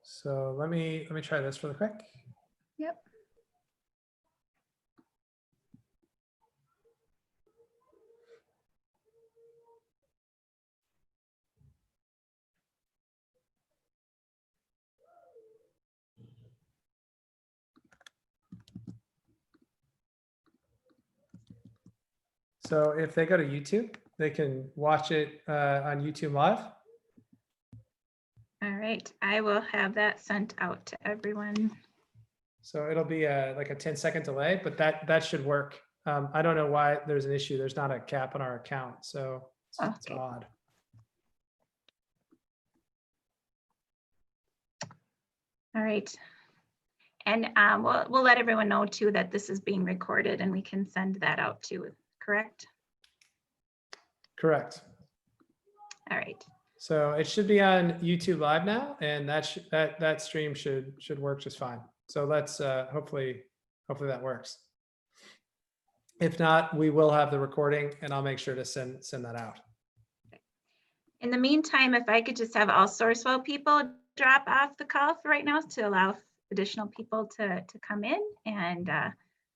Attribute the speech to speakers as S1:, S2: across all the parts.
S1: So let me try this really quick.
S2: Yep.
S1: So if they go to YouTube, they can watch it on YouTube Live.
S2: All right, I will have that sent out to everyone.
S1: So it'll be like a 10-second delay, but that should work. I don't know why there's an issue. There's not a cap on our account, so it's
S2: Okay.
S1: odd.
S2: All right. And we'll let everyone know too that this is being recorded and we can send that out too, correct?
S1: Correct.
S2: All right.
S1: So it should be on YouTube Live now, and that stream should work just fine. So let's hopefully that works. If not, we will have the recording, and I'll make sure to send that out.
S2: In the meantime, if I could just have all Sourcewell people drop off the call for right now to allow additional people to come in, and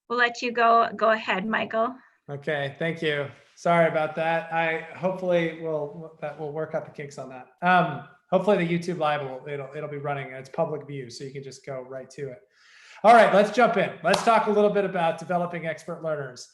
S2: we'll let you go ahead, Michael.
S1: Okay, thank you. Sorry about that. Hopefully we'll work out the kinks on that. Hopefully the YouTube Live it'll be running. It's public view, so you can just go right to it. All right, let's jump in. Let's talk a little bit about developing expert learners.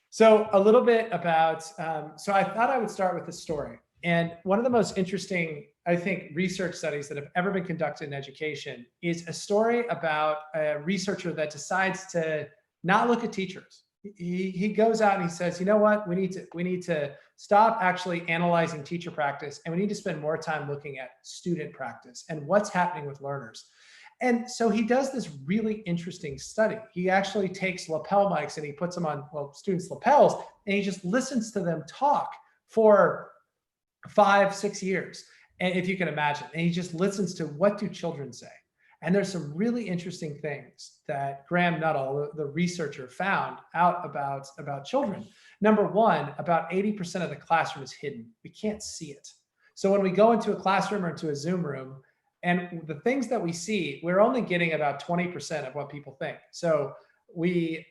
S1: So a little bit about, so I thought I would start with a story. And one of the most interesting, I think, research studies that have ever been conducted in education is a story about a researcher that decides to not look at teachers. He goes out and he says, you know what, we need to stop actually analyzing teacher practice, and we need to spend more time looking at student practice and what's happening with learners. And so he does this really interesting study. He actually takes lapel mics and he puts them on, well, students' lapels, and he just listens to them talk for 5-6 years, and if you can imagine, and he just listens to what do children say. And there's some really interesting things that Graham Nuttall, the researcher, found out about children. Number one, about 80% of the classroom is hidden. We can't see it. So when we go into a classroom or into a Zoom room, and the things that we see, we're only getting about 20% of what people think. So we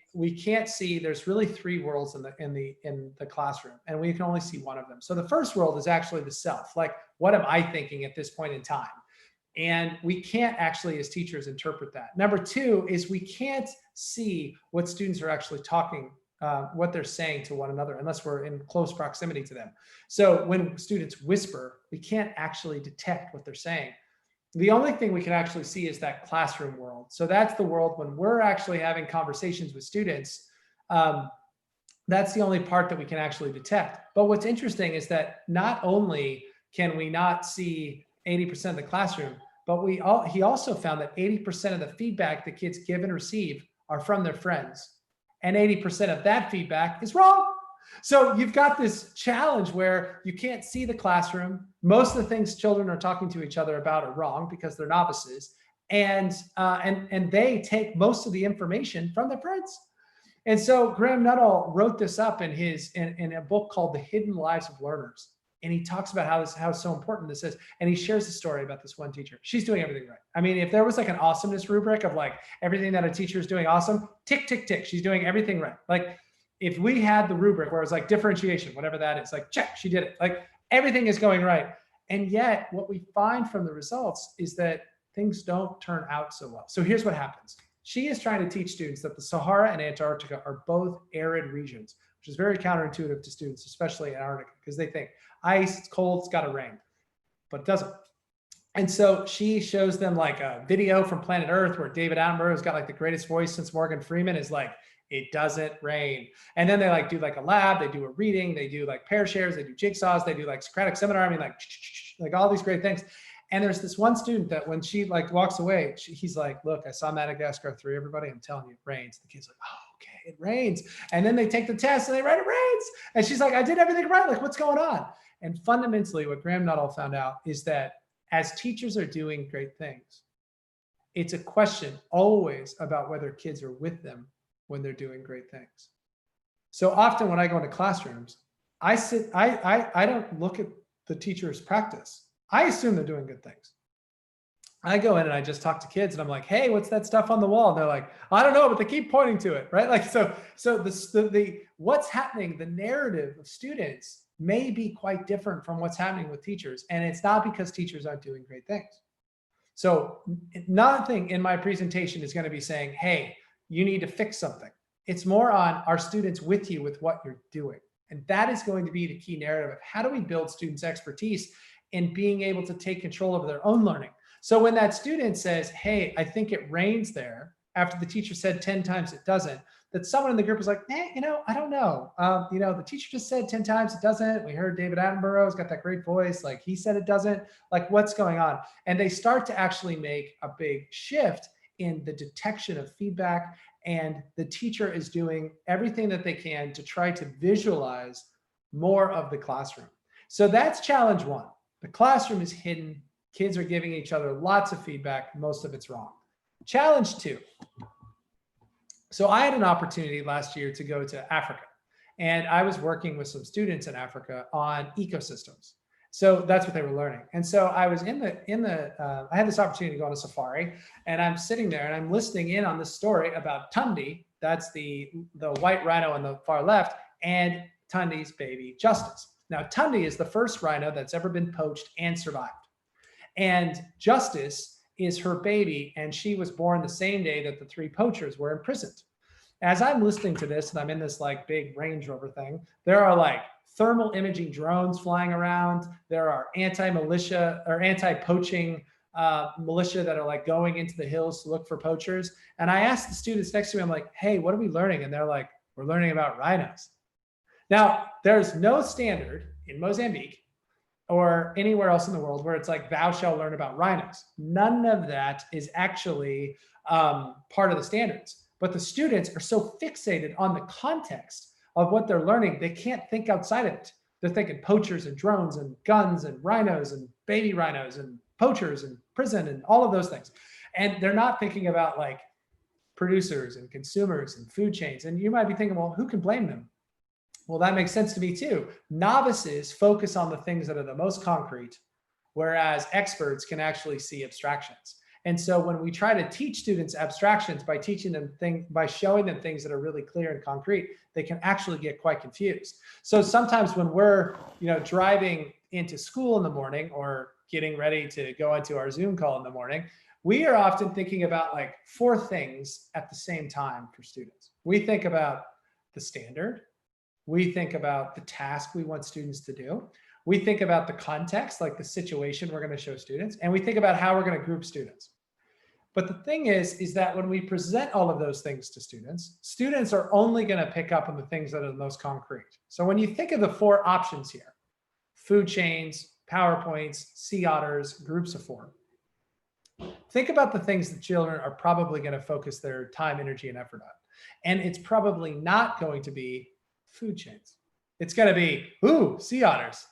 S1: can't see, there's really 3 worlds in the classroom, and we can only see one of them. So the first world is actually the self, like, what am I thinking at this point in time? And we can't actually, as teachers, interpret that. Number 2 is we can't see what students are actually talking, what they're saying to one another, unless we're in close proximity to them. So when students whisper, we can't actually detect what they're saying. The only thing we can actually see is that classroom world. So that's the world when we're actually having conversations with students. That's the only part that we can actually detect. But what's interesting is that not only can we not see 80% of the classroom, but he also found that 80% of the feedback the kids give and receive are from their friends. And 80% of that feedback is wrong. So you've got this challenge where you can't see the classroom. Most of the things children are talking to each other about are wrong because they're novices, and they take most of the information from their friends. And so Graham Nuttall wrote this up in a book called The Hidden Lives of Learners, and he talks about how so important this is. And he shares a story about this one teacher. She's doing everything right. I mean, if there was like an awesomeness rubric of like everything that a teacher is doing awesome, tick, tick, tick, she's doing everything right. Like, if we had the rubric where it's like differentiation, whatever that is, like, check, she did it. Like, everything is going right. And yet what we find from the results is that things don't turn out so well. So here's what happens. She is trying to teach students that the Sahara and Antarctica are both arid regions, which is very counterintuitive to students, especially Antarctica, because they think ice, it's cold, it's got to rain, but it doesn't. And so she shows them like a video from Planet Earth where David Attenborough, who's got like the greatest voice since Morgan Freeman, is like, it doesn't rain. And then they like do like a lab, they do a reading, they do like pair shares, they do jigsaws, they do like Socratic seminar. I mean, like all these great things. And there's this one student that when she like walks away, he's like, look, I saw Madagascar 3, everybody, I'm telling you, it rains. The kid's like, oh, okay, it rains. And then they take the test and they write, it rains. And she's like, I did everything right. Like, what's going on? And fundamentally, what Graham Nuttall found out is that as teachers are doing great things, it's a question always about whether kids are with them when they're doing great things. So often when I go into classrooms, I don't look at the teacher's practice. I assume they're doing good things. I go in and I just talk to kids and I'm like, hey, what's that stuff on the wall? And they're like, I don't know, but they keep pointing to it, right? Like, so the what's happening, the narrative of students may be quite different from what's happening with teachers. And it's not because teachers aren't doing great things. So nothing in my presentation is going to be saying, hey, you need to fix something. It's more on, are students with you with what you're doing? And that is going to be the key narrative of how do we build students' expertise in being able to take control of their own learning. So when that student says, hey, I think it rains there, after the teacher said 10 times it doesn't, that someone in the group is like, I don't know. The teacher just said 10 times it doesn't. We heard David Attenborough's got that great voice. Like he said it doesn't. Like what's going on? And they start to actually make a big shift in the detection of feedback. And the teacher is doing everything that they can to try to visualize more of the classroom. So that's challenge one. The classroom is hidden. Kids are giving each other lots of feedback. Most of it's wrong. Challenge two. So I had an opportunity last year to go to Africa, and I was working with some students in Africa on ecosystems. So that's what they were learning. And so I was I had this opportunity to go on a safari, and I'm sitting there and I'm listening in on this story about Tundi. That's the white rhino on the far left, and Tundi's baby Justice. Now, Tundi is the first rhino that's ever been poached and survived. And Justice is her baby, and she was born the same day that the three poachers were imprisoned. As I'm listening to this, and I'm in this like big Range Rover thing, there are like thermal imaging drones flying around. There are anti-militia or anti-poaching militia that are like going into the hills to look for poachers. And I asked the students next to me, I'm like, hey, what are we learning? And they're like, we're learning about rhinos. Now, there's no standard in Mozambique or anywhere else in the world where it's like, thou shalt learn about rhinos. None of that is actually part of the standards. But the students are so fixated on the context of what they're learning, they can't think outside of it. They're thinking poachers and drones and guns and rhinos and baby rhinos and poachers and prison and all of those things. And they're not thinking about like producers and consumers and food chains. And you might be thinking, well, who can blame them? Well, that makes sense to me too. Novices focus on the things that are the most concrete, whereas experts can actually see abstractions. And so when we try to teach students abstractions by by showing them things that are really clear and concrete, they can actually get quite confused. So sometimes when we're, driving into school in the morning or getting ready to go into our Zoom call in the morning, we are often thinking about like 4 things at the same time for students. We think about the standard. We think about the task we want students to do. We think about the context, like the situation we're going to show students, and we think about how we're going to group students. But the thing is that when we present all of those things to students, students are only going to pick up on the things that are the most concrete. So when you think of the 4 options here, food chains, PowerPoints, sea otters, groups of 4, think about the things that children are probably going to focus their time, energy, and effort on. And it's probably not going to be food chains. It's going to be, ooh, sea otters.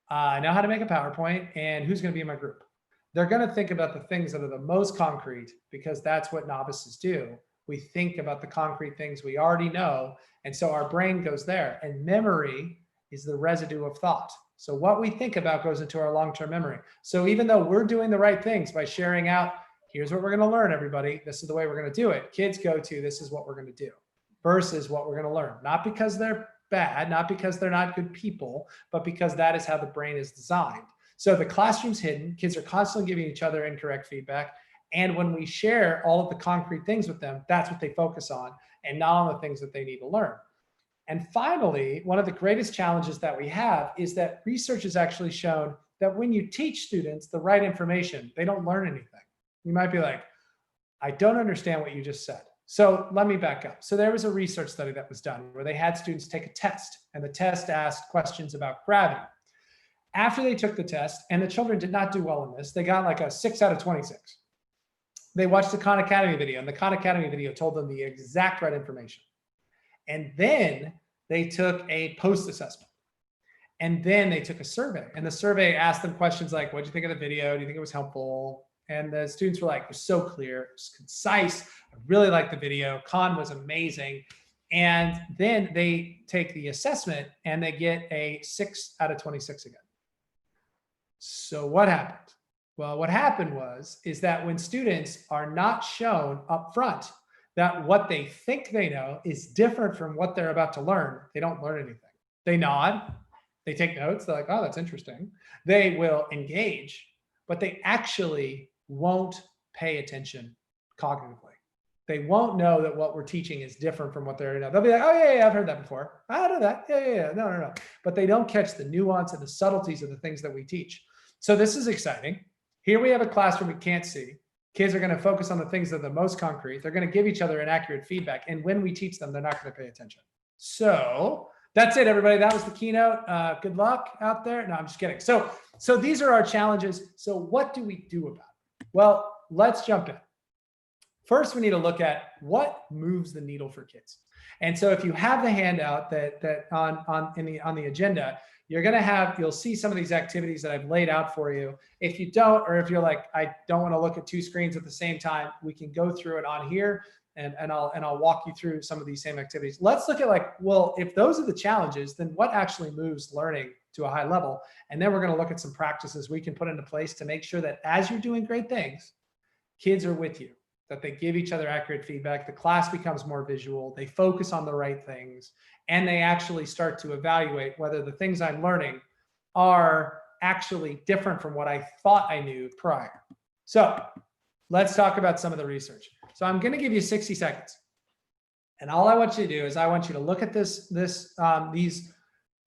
S1: I know how to make a PowerPoint, and who's going to be in my group? They're going to think about the things that are the most concrete because that's what novices do. We think about the concrete things we already know. And so our brain goes there, and memory is the residue of thought. So what we think about goes into our long-term memory. So even though we're doing the right things by sharing out, here's what we're going to learn, everybody. This is the way we're going to do it. Kids go to, this is what we're going to do versus what we're going to learn. Not because they're bad, not because they're not good people, but because that is how the brain is designed. So the classroom's hidden. Kids are constantly giving each other incorrect feedback. And when we share all of the concrete things with them, that's what they focus on and not on the things that they need to learn. And finally, one of the greatest challenges that we have is that research has actually shown that when you teach students the right information, they don't learn anything. You might be like, I don't understand what you just said. So let me back up. So there was a research study that was done where they had students take a test, and the test asked questions about gravity. After they took the test, and the children did not do well in this, they got like a 6 out of 26. They watched the Khan Academy video, and the Khan Academy video told them the exact right information. And then they took a post-assessment. And then they took a survey, and the survey asked them questions like, what did you think of the video? Do you think it was helpful? And the students were like, it was so clear, it was concise. I really liked the video. Khan was amazing. And then they take the assessment and they get a 6 out of 26 again. So what happened? Well, what happened is that when students are not shown up front that what they think they know is different from what they're about to learn, they don't learn anything. They nod, they take notes, they're like, oh, that's interesting. They will engage, but they actually won't pay attention cognitively. They won't know that what we're teaching is different from what they already know. They'll be like, oh, yeah, I've heard that before. I know that. Yeah. No. But they don't catch the nuance and the subtleties of the things that we teach. So this is exciting. Here we have a classroom we can't see. Kids are going to focus on the things that are the most concrete. They're going to give each other inaccurate feedback. And when we teach them, they're not going to pay attention. So that's it, everybody. That was the keynote. Good luck out there. No, I'm just kidding. So these are our challenges. So what do we do about it? Well, let's jump in. First, we need to look at what moves the needle for kids. And so if you have the handout that on the agenda, you'll see some of these activities that I've laid out for you. If you don't, or if you're like, I don't want to look at two screens at the same time, we can go through it on here and I'll walk you through some of these same activities. Let's look at like, well, if those are the challenges, then what actually moves learning to a high level? And then we're going to look at some practices we can put into place to make sure that as you're doing great things, kids are with you, that they give each other accurate feedback, the class becomes more visual, they focus on the right things, and they actually start to evaluate whether the things I'm learning are actually different from what I thought I knew prior. So let's talk about some of the research. So I'm going to give you 60 seconds. And all I want you to do is I want you to look at these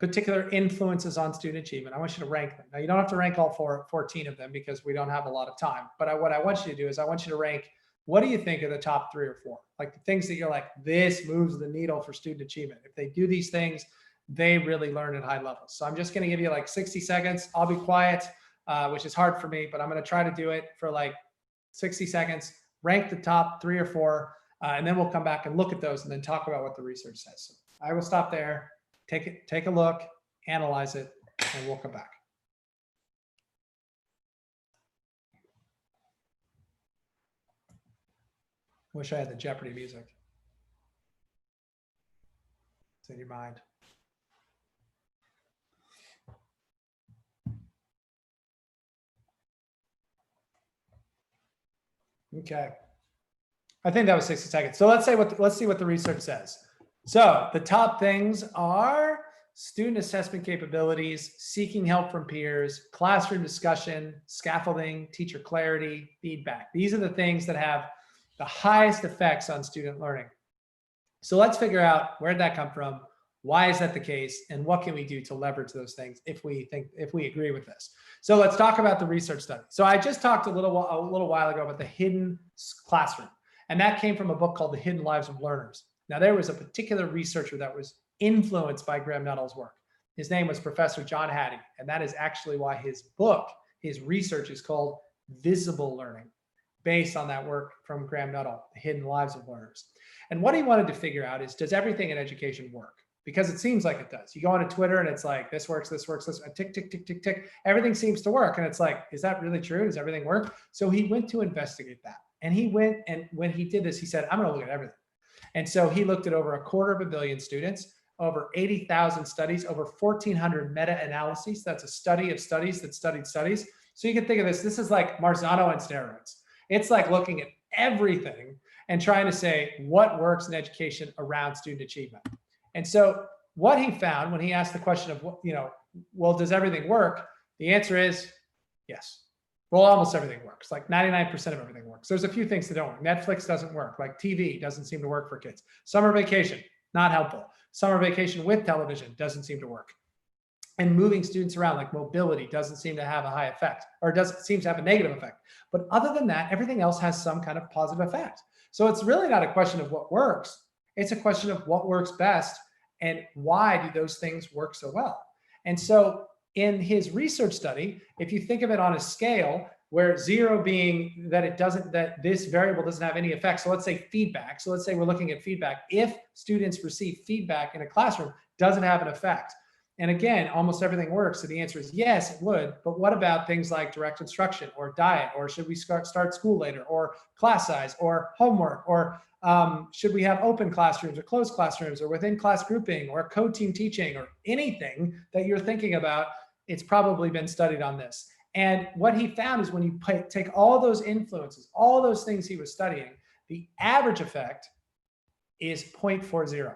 S1: particular influences on student achievement. I want you to rank them. Now, you don't have to rank all 14 of them because we don't have a lot of time. But what I want you to do is I want you to rank, what do you think are the top 3 or 4? Like the things that you're like, this moves the needle for student achievement. If they do these things, they really learn at high levels. So I'm just going to give you like 60 seconds. I'll be quiet, which is hard for me, but I'm going to try to do it for like 60 seconds. Rank the top 3 or 4, and then we'll come back and look at those and then talk about what the research says. So I will stop there, take a look, analyze it, and we'll come back. Wish I had the Jeopardy music. It's in your mind. Okay. I think that was 60 seconds. So let's see what the research says. So the top things are student assessment capabilities, seeking help from peers, classroom discussion, scaffolding, teacher clarity, feedback. These are the things that have the highest effects on student learning. So let's figure out where did that come from? Why is that the case? And what can we do to leverage those things if we agree with this? So let's talk about the research study. So I just talked a little while ago about the hidden classroom. And that came from a book called The Hidden Lives of Learners. Now, there was a particular researcher that was influenced by Graham Nuttall's work. His name was Professor John Hattie. And that is actually why his research is called Visible Learning, based on that work from Graham Nuttall, The Hidden Lives of Learners. And what he wanted to figure out is, does everything in education work? Because it seems like it does. You go onto Twitter and it's like, this works, tick, tick, tick, tick, tick. Everything seems to work. And it's like, is that really true? Does everything work? So he went to investigate that. And he went, and when he did this, he said, I'm going to look at everything. And so he looked at over 250 million students, over 80,000 studies, over 1,400 meta-analyses. That's a study of studies that studied studies. So you can think of this is like Marzano and steroids. It's like looking at everything and trying to say what works in education around student achievement. And so what he found when he asked the question of, well, does everything work? The answer is yes. Well, almost everything works. Like 99% of everything works. There's a few things that don't work. Netflix doesn't work. Like TV doesn't seem to work for kids. Summer vacation, not helpful. Summer vacation with television doesn't seem to work. And moving students around, like mobility, doesn't seem to have a high effect, or doesn't seem to have a negative effect. But other than that, everything else has some kind of positive effect. So it's really not a question of what works. It's a question of what works best and why do those things work so well. And so in his research study, if you think of it on a scale where 0 being that this variable doesn't have any effect. So let's say feedback. So let's say we're looking at feedback. If students receive feedback in a classroom, does it have an effect? And again, almost everything works. So the answer is yes, it would. But what about things like direct instruction or diet, or should we start school later, or class size, or homework, or should we have open classrooms or closed classrooms, or within class grouping, or co-team teaching, or anything that you're thinking about? It's probably been studied on this. And what he found is when you take all those influences, all those things he was studying, the average effect is 0.40.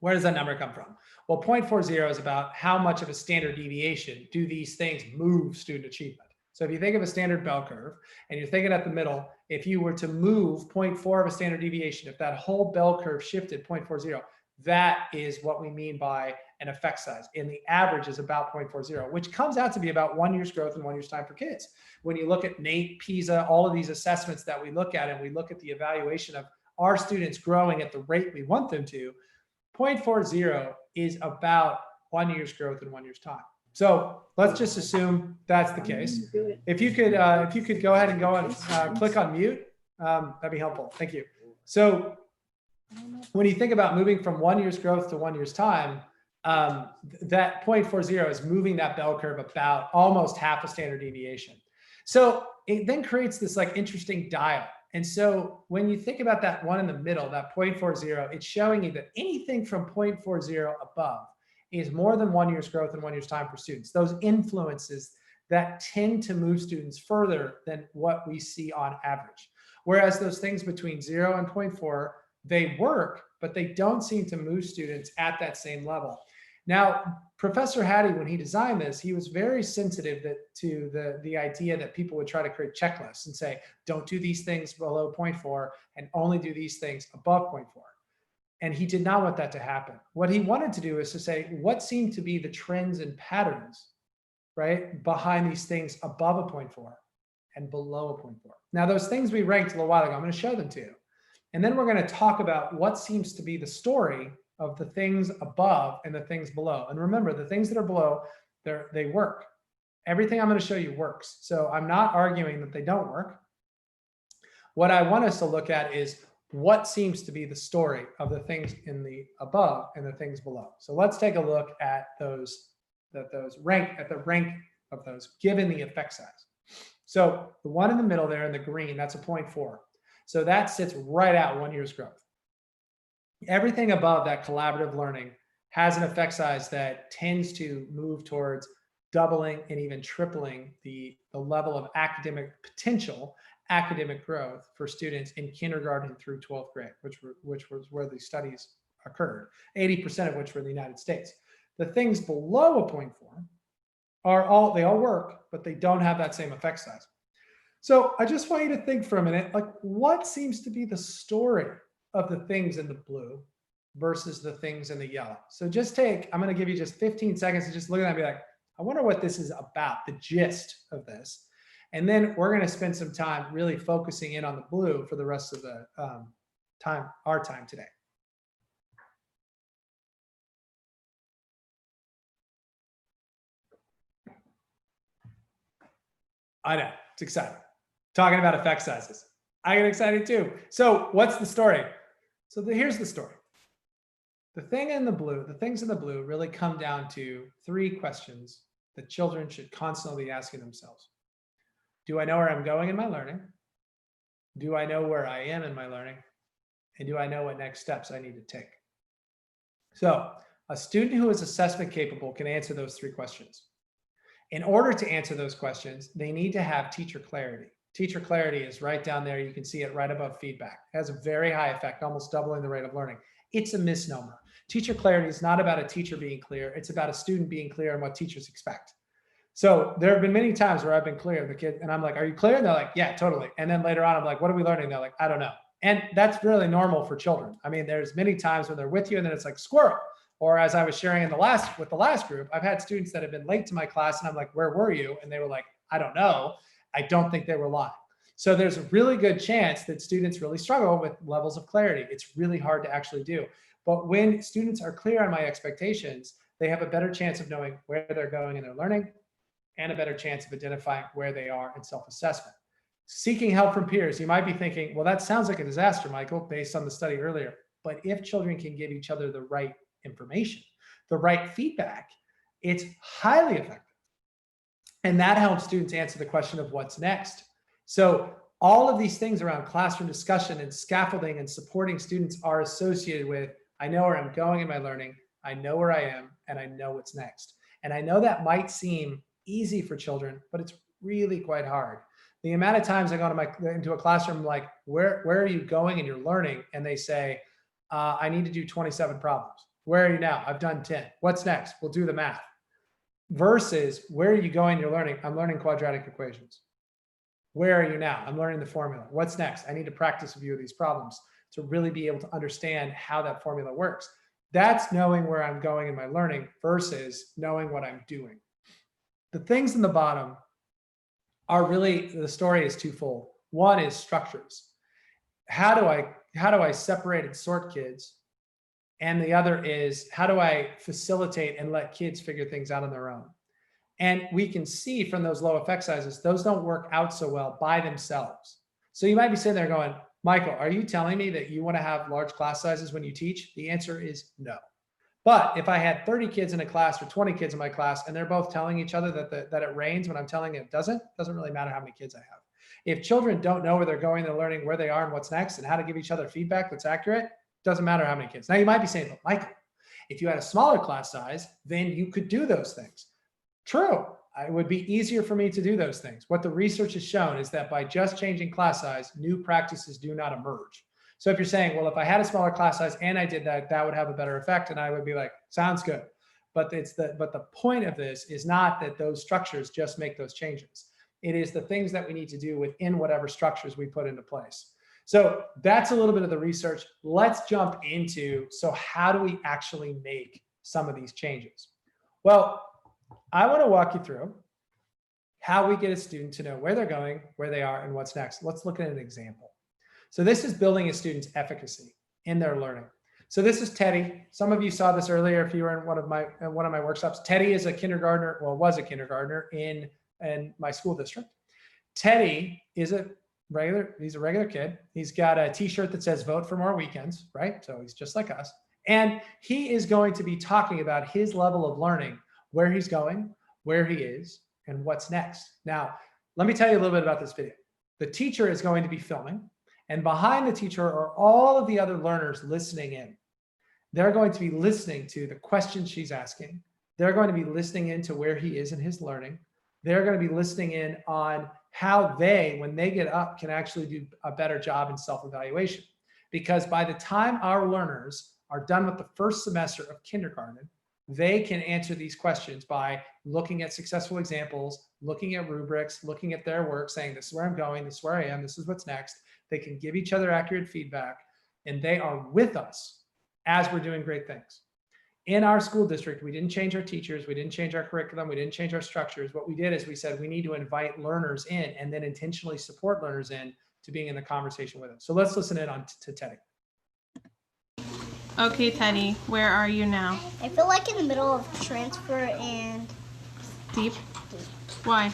S1: Where does that number come from? Well, 0.40 is about how much of a standard deviation do these things move student achievement. So if you think of a standard bell curve and you're thinking at the middle, if you were to move 0.4 of a standard deviation, if that whole bell curve shifted 0.40, that is what we mean by an effect size. And the average is about 0.40, which comes out to be about 1 year's growth in 1 year's time for kids. When you look at NAEP, PISA, all of these assessments that we look at, and we look at the evaluation of our students growing at the rate we want them to, 0.40 is about 1 year's growth in 1 year's time. So let's just assume that's the case. If you could go ahead and go and click on mute, that'd be helpful. Thank you. So when you think about moving from 1 year's growth to 1 year's time, that 0.40 is moving that bell curve about almost half a standard deviation. So it then creates this like interesting dial. And so when you think about that one in the middle, that 0.40, it's showing you that anything from 0.40 above is more than 1 year's growth in 1 year's time for students. Those influences that tend to move students further than what we see on average. Whereas those things between 0 and 0.4, they work, but they don't seem to move students at that same level. Now, Professor Hattie, when he designed this, he was very sensitive to the idea that people would try to create checklists and say, don't do these things below 0.4 and only do these things above 0.4. And he did not want that to happen. What he wanted to do is to say, what seem to be the trends and patterns, right, behind these things above a 0.4 and below a 0.4. Now, those things we ranked a little while ago, I'm going to show them to you. And then we're going to talk about what seems to be the story of the things above and the things below. And remember, the things that are below, they work. Everything I'm going to show you works. So I'm not arguing that they don't work. What I want us to look at is what seems to be the story of the things in the above and the things below. So let's take a look at the rank of those given the effect size. So the one in the middle there in the green, that's a 0.4. So that sits right at 1 year's growth. Everything above that collaborative learning has an effect size that tends to move towards doubling and even tripling the level of potential academic growth for students in kindergarten through 12th grade, which was where the studies occurred, 80% of which were in the United States. The things below a 0.4 they all work, but they don't have that same effect size. So I just want you to think for a minute, like what seems to be the story of the things in the blue versus the things in the yellow. So I'm going to give you just 15 seconds to just look at that and be like, I wonder what this is about, the gist of this. And then we're going to spend some time really focusing in on the blue for the rest of the our time today. I know, it's exciting. Talking about effect sizes. I get excited too. So what's the story? So here's the story. The things in the blue really come down to 3 questions that children should constantly be asking themselves. Do I know where I'm going in my learning? Do I know where I am in my learning? And do I know what next steps I need to take? So a student who is assessment capable can answer those 3 questions. In order to answer those questions, they need to have teacher clarity. Teacher clarity is right down there. You can see it right above feedback. It has a very high effect, almost doubling the rate of learning. It's a misnomer. Teacher clarity is not about a teacher being clear. It's about a student being clear on what teachers expect. So there have been many times where I've been clear, the kid, and I'm like, are you clear? And they're like, yeah, totally. And then later on, I'm like, what are we learning? They're like, I don't know. And that's really normal for children. I mean, there's many times when they're with you and then it's like squirrel. Or as I was sharing with the last group, I've had students that have been late to my class and I'm like, where were you? And they were like, I don't know. I don't think they were lying. So there's a really good chance that students really struggle with levels of clarity. It's really hard to actually do. But when students are clear on my expectations, they have a better chance of knowing where they're going in their learning and a better chance of identifying where they are in self-assessment. Seeking help from peers, you might be thinking, well, that sounds like a disaster, Michael, based on the study earlier. But if children can give each other the right information, the right feedback, it's highly effective. And that helps students answer the question of what's next. So all of these things around classroom discussion and scaffolding and supporting students are associated with, I know where I'm going in my learning, I know where I am, and I know what's next. And I know that might seem easy for children, but it's really quite hard. The amount of times I go into a classroom, like, where are you going in your learning? And they say, I need to do 27 problems. Where are you now? I've done 10. What's next? We'll do the math. Versus, where are you going in your learning? I'm learning quadratic equations. Where are you now? I'm learning the formula. What's next? I need to practice a few of these problems to really be able to understand how that formula works. That's knowing where I'm going in my learning versus knowing what I'm doing. The things in the bottom are really, the story is twofold. One is structures. How do I separate and sort kids? And the other is, how do I facilitate and let kids figure things out on their own? And we can see from those low effect sizes, those don't work out so well by themselves. So you might be sitting there going, Michael, are you telling me that you want to have large class sizes when you teach? The answer is no. But if I had 30 kids in a class or 20 kids in my class, and they're both telling each other that it rains when I'm telling it doesn't really matter how many kids I have. If children don't know where they're going, they're learning where they are and what's next and how to give each other feedback that's accurate, doesn't matter how many kids. Now you might be saying, but Michael, if you had a smaller class size, then you could do those things. True, it would be easier for me to do those things. What the research has shown is that by just changing class size, new practices do not emerge. So if you're saying, well, if I had a smaller class size and I did that, that would have a better effect. And I would be like, sounds good. But the point of this is not that those structures just make those changes. It is the things that we need to do within whatever structures we put into place. So that's a little bit of the research. Let's jump into, so how do we actually make some of these changes? Well, I want to walk you through how we get a student to know where they're going, where they are, and what's next. Let's look at an example. So this is building a student's efficacy in their learning. So this is Teddy. Some of you saw this earlier if you were in one of my workshops. Teddy is a kindergartner, well, was a kindergartner in my school district. Teddy is he's a regular kid. He's got a t-shirt that says vote for more weekends, right? So he's just like us. And he is going to be talking about his level of learning, where he's going, where he is, and what's next. Now, let me tell you a little bit about this video. The teacher is going to be filming, and behind the teacher are all of the other learners listening in. They're going to be listening to the questions she's asking. They're going to be listening into where he is in his learning. They're going to be listening in on how they, when they get up, can actually do a better job in self-evaluation. Because by the time our learners are done with the first semester of kindergarten, they can answer these questions by looking at successful examples, looking at rubrics, looking at their work, saying, this is where I'm going, this is where I am, this is what's next. They can give each other accurate feedback, and they are with us as we're doing great things. In our school district, we didn't change our teachers, we didn't change our curriculum, we didn't change our structures. What we did is we said we need to invite learners in and then intentionally support learners in to being in the conversation with us. So let's listen in on to Teddy.
S3: Okay, Teddy, where are you now?
S4: I feel like in the middle of transfer and
S3: Deep? Why?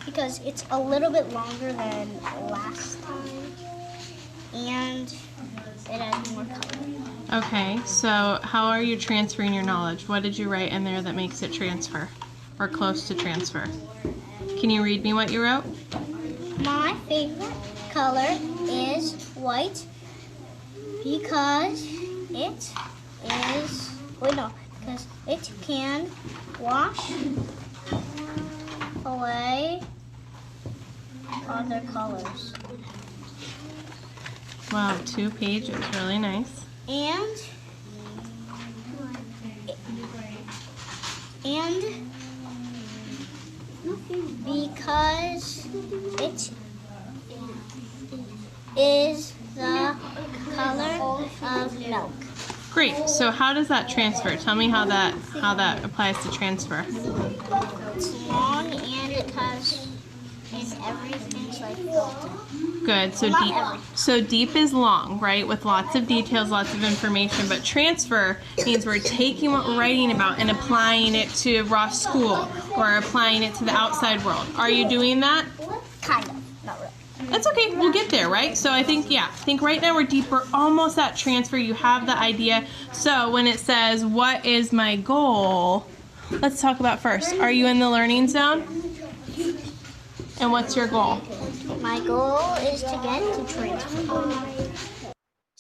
S4: because it's a little bit longer than last time and it has more color.
S3: Okay, so how are you transferring your knowledge? What did you write in there that makes it transfer or close to transfer? Can you read me what you wrote?
S4: My favorite color is white because it is, because it can wash away other colors.
S3: Wow, 2 pages, really nice.
S4: And because it is the color of milk.
S3: Great, so how does that transfer? Tell me how that applies to transfer.
S4: It's long and it has everything's like built in.
S3: Good, so
S4: Well, not
S3: deep.
S4: everything.
S3: So deep is long, right, with lots of details, lots of information, but transfer means we're taking what we're writing about and applying it to Ross School or applying it to the outside world. Are you doing that?
S4: Kind of, not really.
S3: That's okay, we'll get there, right? So I think right now we're deep, we're almost at transfer, you have the idea. So when it says, what is my goal? Let's talk about first, are you in the learning zone? And what's your goal?
S4: My goal is to get to transfer.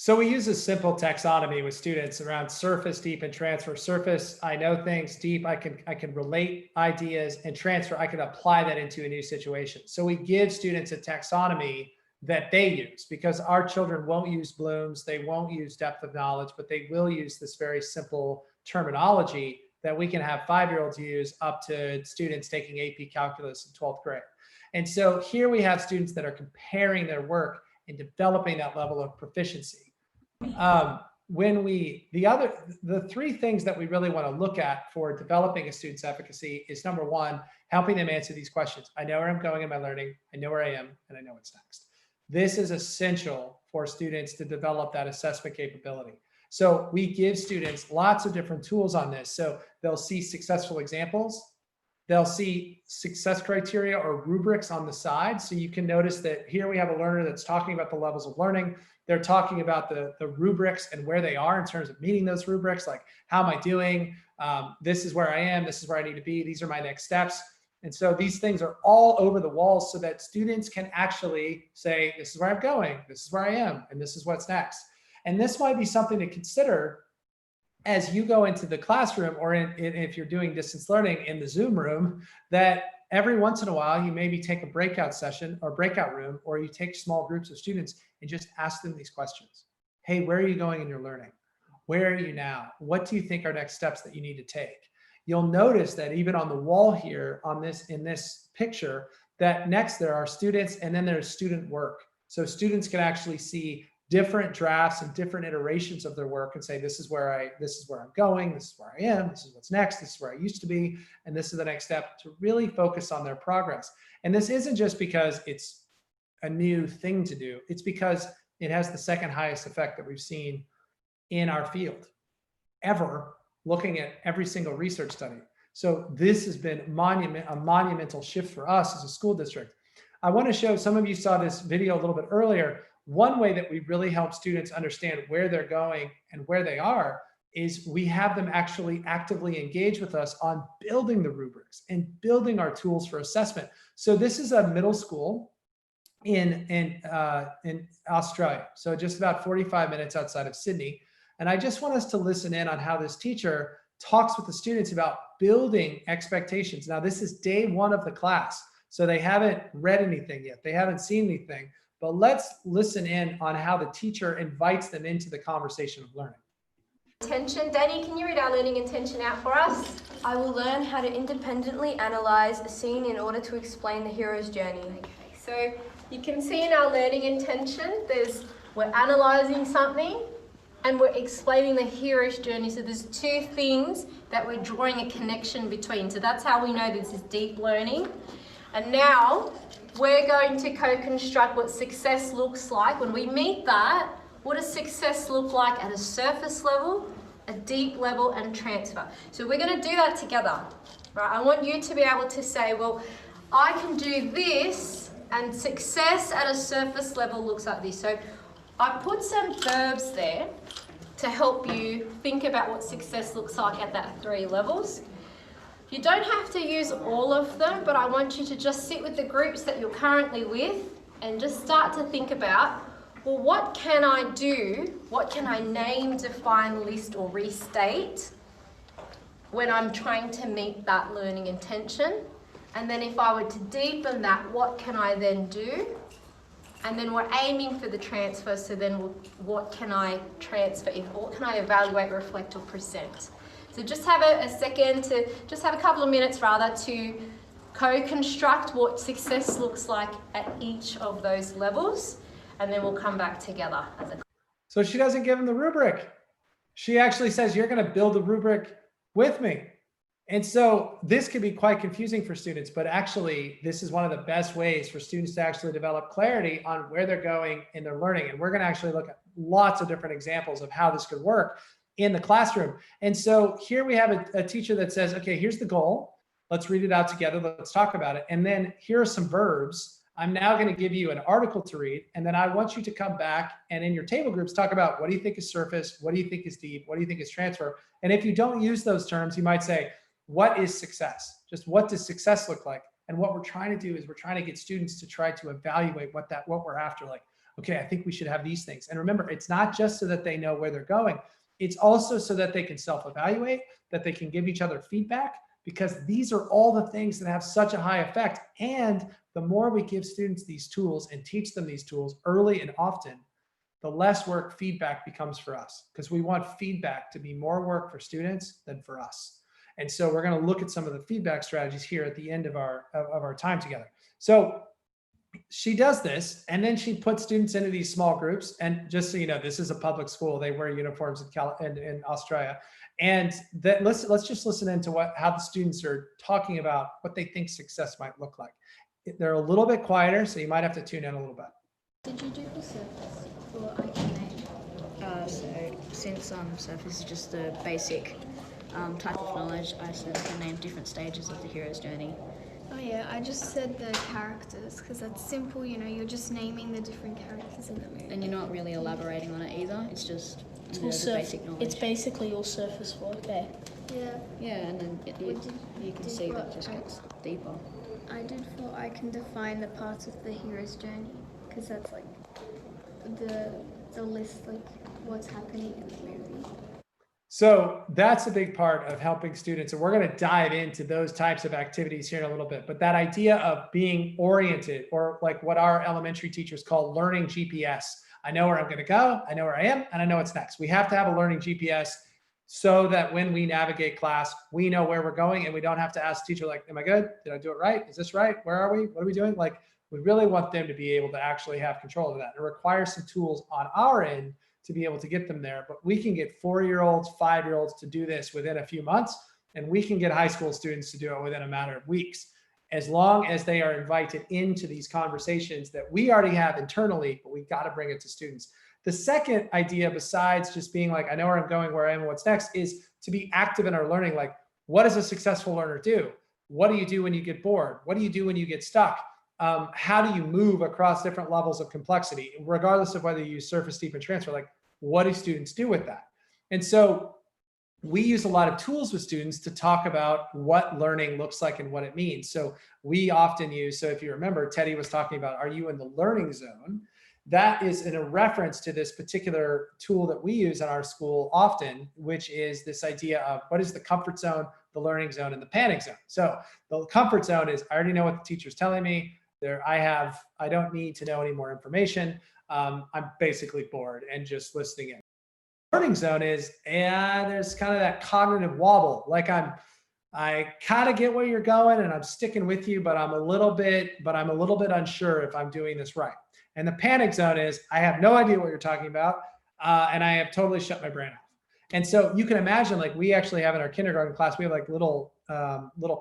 S1: So we use a simple taxonomy with students around surface, deep, and transfer. Surface, I know things. Deep, I can relate ideas, and transfer, I can apply that into a new situation. So we give students a taxonomy that they use, because our children won't use Bloom's, they won't use depth of knowledge, but they will use this very simple terminology that we can have 5-year-olds use up to students taking AP Calculus in 12th grade. And so here we have students that are comparing their work and developing that level of proficiency. The 3 things that we really want to look at for developing a student's efficacy is, number 1, helping them answer these questions. I know where I'm going in my learning, I know where I am, and I know what's next. This is essential for students to develop that assessment capability. So we give students lots of different tools on this. So they'll see successful examples. They'll see success criteria or rubrics on the side. So you can notice that here we have a learner that's talking about the levels of learning. They're talking about the rubrics and where they are in terms of meeting those rubrics, like how am I doing? This is where I am. This is where I need to be. These are my next steps. And so these things are all over the walls so that students can actually say, this is where I'm going, this is where I am, and this is what's next. And this might be something to consider as you go into the classroom, or if you're doing distance learning in the Zoom room, that every once in a while you maybe take a breakout session or breakout room, or you take small groups of students and just ask them these questions. Hey, where are you going in your learning? Where are you now? What do you think are next steps that you need to take? You'll notice that even on the wall here in this picture, that next there are students and then there's student work. So students can actually see different drafts and different iterations of their work and say, this is where I'm going, this is where I am, this is what's next, this is where I used to be, and this is the next step, to really focus on their progress. And this isn't just because it's a new thing to do, it's because it has the second highest effect that we've seen in our field ever, looking at every single research study. So this has been a monumental shift for us as a school district. I want to show, some of you saw this video a little bit earlier. One way that we really help students understand where they're going and where they are is we have them actually actively engage with us on building the rubrics and building our tools for assessment. So this is a middle school in Australia. So just about 45 minutes outside of Sydney. And I just want us to listen in on how this teacher talks with the students about building expectations. Now, this is day 1 of the class, so they haven't read anything yet. They haven't seen anything, but let's listen in on how the teacher invites them into the conversation of learning.
S5: Intention. Danny, can you read our learning intention out for us?
S6: I will learn how to independently analyze a scene in order to explain the hero's journey.
S5: Okay, so you can see in our learning intention, we're analysing something and we're explaining the hero's journey. So there's 2 things that we're drawing a connection between. So that's how we know this is deep learning. And now we're going to co-construct what success looks like. When we meet that, what does success look like at a surface level, a deep level, and transfer? So we're going to do that together, right? I want you to be able to say, well, I can do this, and success at a surface level looks like this. So I put some verbs there to help you think about what success looks like at that 3 levels. You don't have to use all of them, but I want you to just sit with the groups that you're currently with and just start to think about, well, what can I do? What can I name, define, list, or restate when I'm trying to meet that learning intention? And then if I were to deepen that, what can I then do? And then we're aiming for the transfer, so then what can I transfer? What can I evaluate, reflect, or present? So just have a second to, just have a couple of minutes rather, to co-construct what success looks like at each of those levels, and then we'll come back together as a.
S1: So she doesn't give them the rubric. She actually says, you're going to build a rubric with me. And so this can be quite confusing for students, but actually this is one of the best ways for students to actually develop clarity on where they're going in their learning. And we're going to actually look at lots of different examples of how this could work in the classroom. And so here we have a teacher that says, okay, here's the goal. Let's read it out together. Let's talk about it. And then here are some verbs. I'm now going to give you an article to read. And then I want you to come back and in your table groups, talk about what do you think is surface? What do you think is deep? What do you think is transfer? And if you don't use those terms, you might say, what is success? Just what does success look like? And what we're trying to do is we're trying to get students to try to evaluate what we're after. Like, okay, I think we should have these things. And remember, it's not just so that they know where they're going. It's also so that they can self-evaluate, that they can give each other feedback, because these are all the things that have such a high effect. And the more we give students these tools and teach them these tools early and often, the less work feedback becomes for us, because we want feedback to be more work for students than for us. And so we're going to look at some of the feedback strategies here at the end of our time together. So she does this, and then she puts students into these small groups. And just so you know, this is a public school. They wear uniforms in Australia. And that let's just listen into how the students are talking about what they think success might look like. They're a little bit quieter, so you might have to tune in a little bit.
S7: Did you do the surface for IQ9?
S8: So since surface is just the basic type of knowledge, I said I can name different stages of the hero's journey.
S7: Oh yeah, I just said the characters because that's simple, you know, you're just naming the different characters in the movie.
S8: And you're not really elaborating on it either, it's just
S9: It's
S8: the
S9: all
S8: basic knowledge.
S9: It's basically all surface work there.
S7: Yeah.
S8: Yeah, and then you can see that just gets deeper.
S7: I did for I can define the parts of the hero's journey because that's like the list, like what's happening in the movie.
S1: So that's a big part of helping students. And we're going to dive into those types of activities here in a little bit. But that idea of being oriented, or like what our elementary teachers call learning GPS. I know where I'm going to go, I know where I am, and I know what's next. We have to have a learning GPS so that when we navigate class, we know where we're going, and we don't have to ask the teacher, like, am I good? Did I do it right? Is this right? Where are we? What are we doing? Like, we really want them to be able to actually have control of that. It requires some tools on our end to be able to get them there. But we can get 4-year-olds, 5-year-olds to do this within a few months, and we can get high school students to do it within a matter of weeks, as long as they are invited into these conversations that we already have internally, but we've got to bring it to students. The second idea, besides just being like, I know where I'm going, where I am, what's next, is to be active in our learning. Like, what does a successful learner do? What do you do when you get bored? What do you do when you get stuck? How do you move across different levels of complexity, regardless of whether you use surface, steep, and transfer? Like, what do students do with that? And so we use a lot of tools with students to talk about what learning looks like and what it means. So we often use, so if you remember, Teddy was talking about, are you in the learning zone? That is in a reference to this particular tool that we use in our school often, which is this idea of what is the comfort zone, the learning zone, and the panic zone. So the comfort zone is, I already know what the teacher's telling me. I don't need to know any more information. I'm basically bored and just listening in. Learning zone is, there's kind of that cognitive wobble. Like I kind of get where you're going and I'm sticking with you, but I'm a little bit unsure if I'm doing this right. And the panic zone is, I have no idea what you're talking about, and I have totally shut my brain off. And so you can imagine, like, we actually have in our kindergarten class, we have like little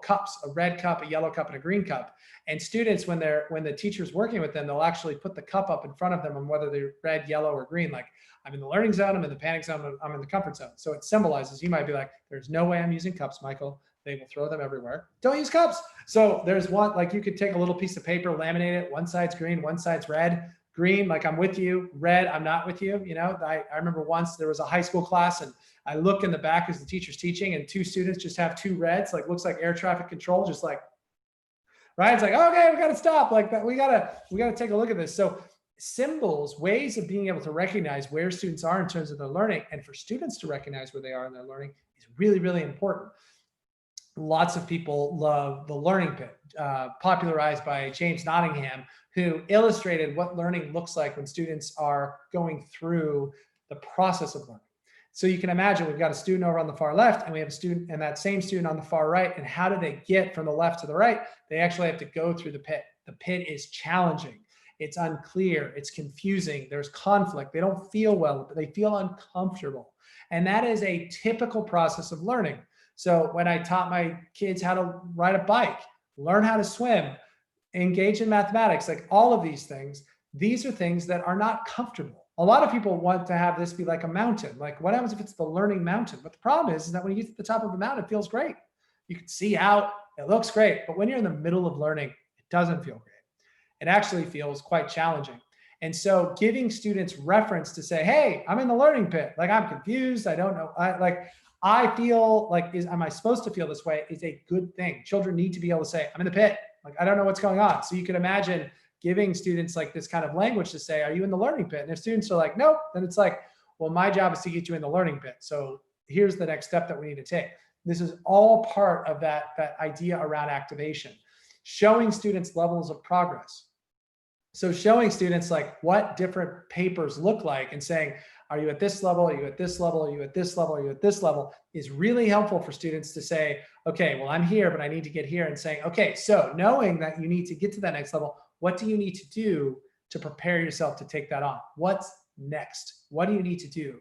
S1: cups, a red cup, a yellow cup, and a green cup. And students, when the teacher's working with them, they'll actually put the cup up in front of them on whether they're red, yellow, or green. Like, I'm in the learning zone, I'm in the panic zone, I'm in the comfort zone. So it symbolizes, you might be like, there's no way I'm using cups, Michael. They will throw them everywhere. Don't use cups. So there's one, like, you could take a little piece of paper, laminate it. One side's green, one side's red. Green, like, I'm with you. Red, I'm not with you. You know, I remember once there was a high school class and I look in the back as the teacher's teaching and 2 students just have 2 reds, like, looks like air traffic control, just like, right? It's like, okay, we got to stop. Like, that. We got to take a look at this. So symbols, ways of being able to recognize where students are in terms of their learning, and for students to recognize where they are in their learning, is really, really important. Lots of people love the learning pit, popularized by James Nottingham, who illustrated what learning looks like when students are going through the process of learning. So you can imagine we've got a student over on the far left, and we have a student, and that same student on the far right. And how do they get from the left to the right? They actually have to go through the pit. The pit is challenging. It's unclear. It's confusing. There's conflict. They don't feel well. They feel uncomfortable. And that is a typical process of learning. So when I taught my kids how to ride a bike, learn how to swim, engage in mathematics, like all of these things, these are things that are not comfortable. A lot of people want to have this be like a mountain. Like, what happens if it's the learning mountain? But the problem is that when you get to the top of the mountain, it feels great. You can see out, it looks great. But when you're in the middle of learning, it doesn't feel great. It actually feels quite challenging. And so giving students reference to say, hey, I'm in the learning pit. Like, I'm confused. I don't know. I feel like, am I supposed to feel this way, is a good thing. Children need to be able to say, I'm in the pit. Like, I don't know what's going on. So you can imagine giving students like this kind of language to say, are you in the learning pit? And if students are like, nope, then it's like, well, my job is to get you in the learning pit. So here's the next step that we need to take. This is all part of that idea around activation, showing students levels of progress. So showing students like what different papers look like and saying, are you at this level? Are you at this level? Are you at this level? Are you at this level? Is really helpful for students to say, okay, well, I'm here, but I need to get here, and saying, okay, so knowing that you need to get to that next level, what do you need to do to prepare yourself to take that on? What's next? What do you need to do?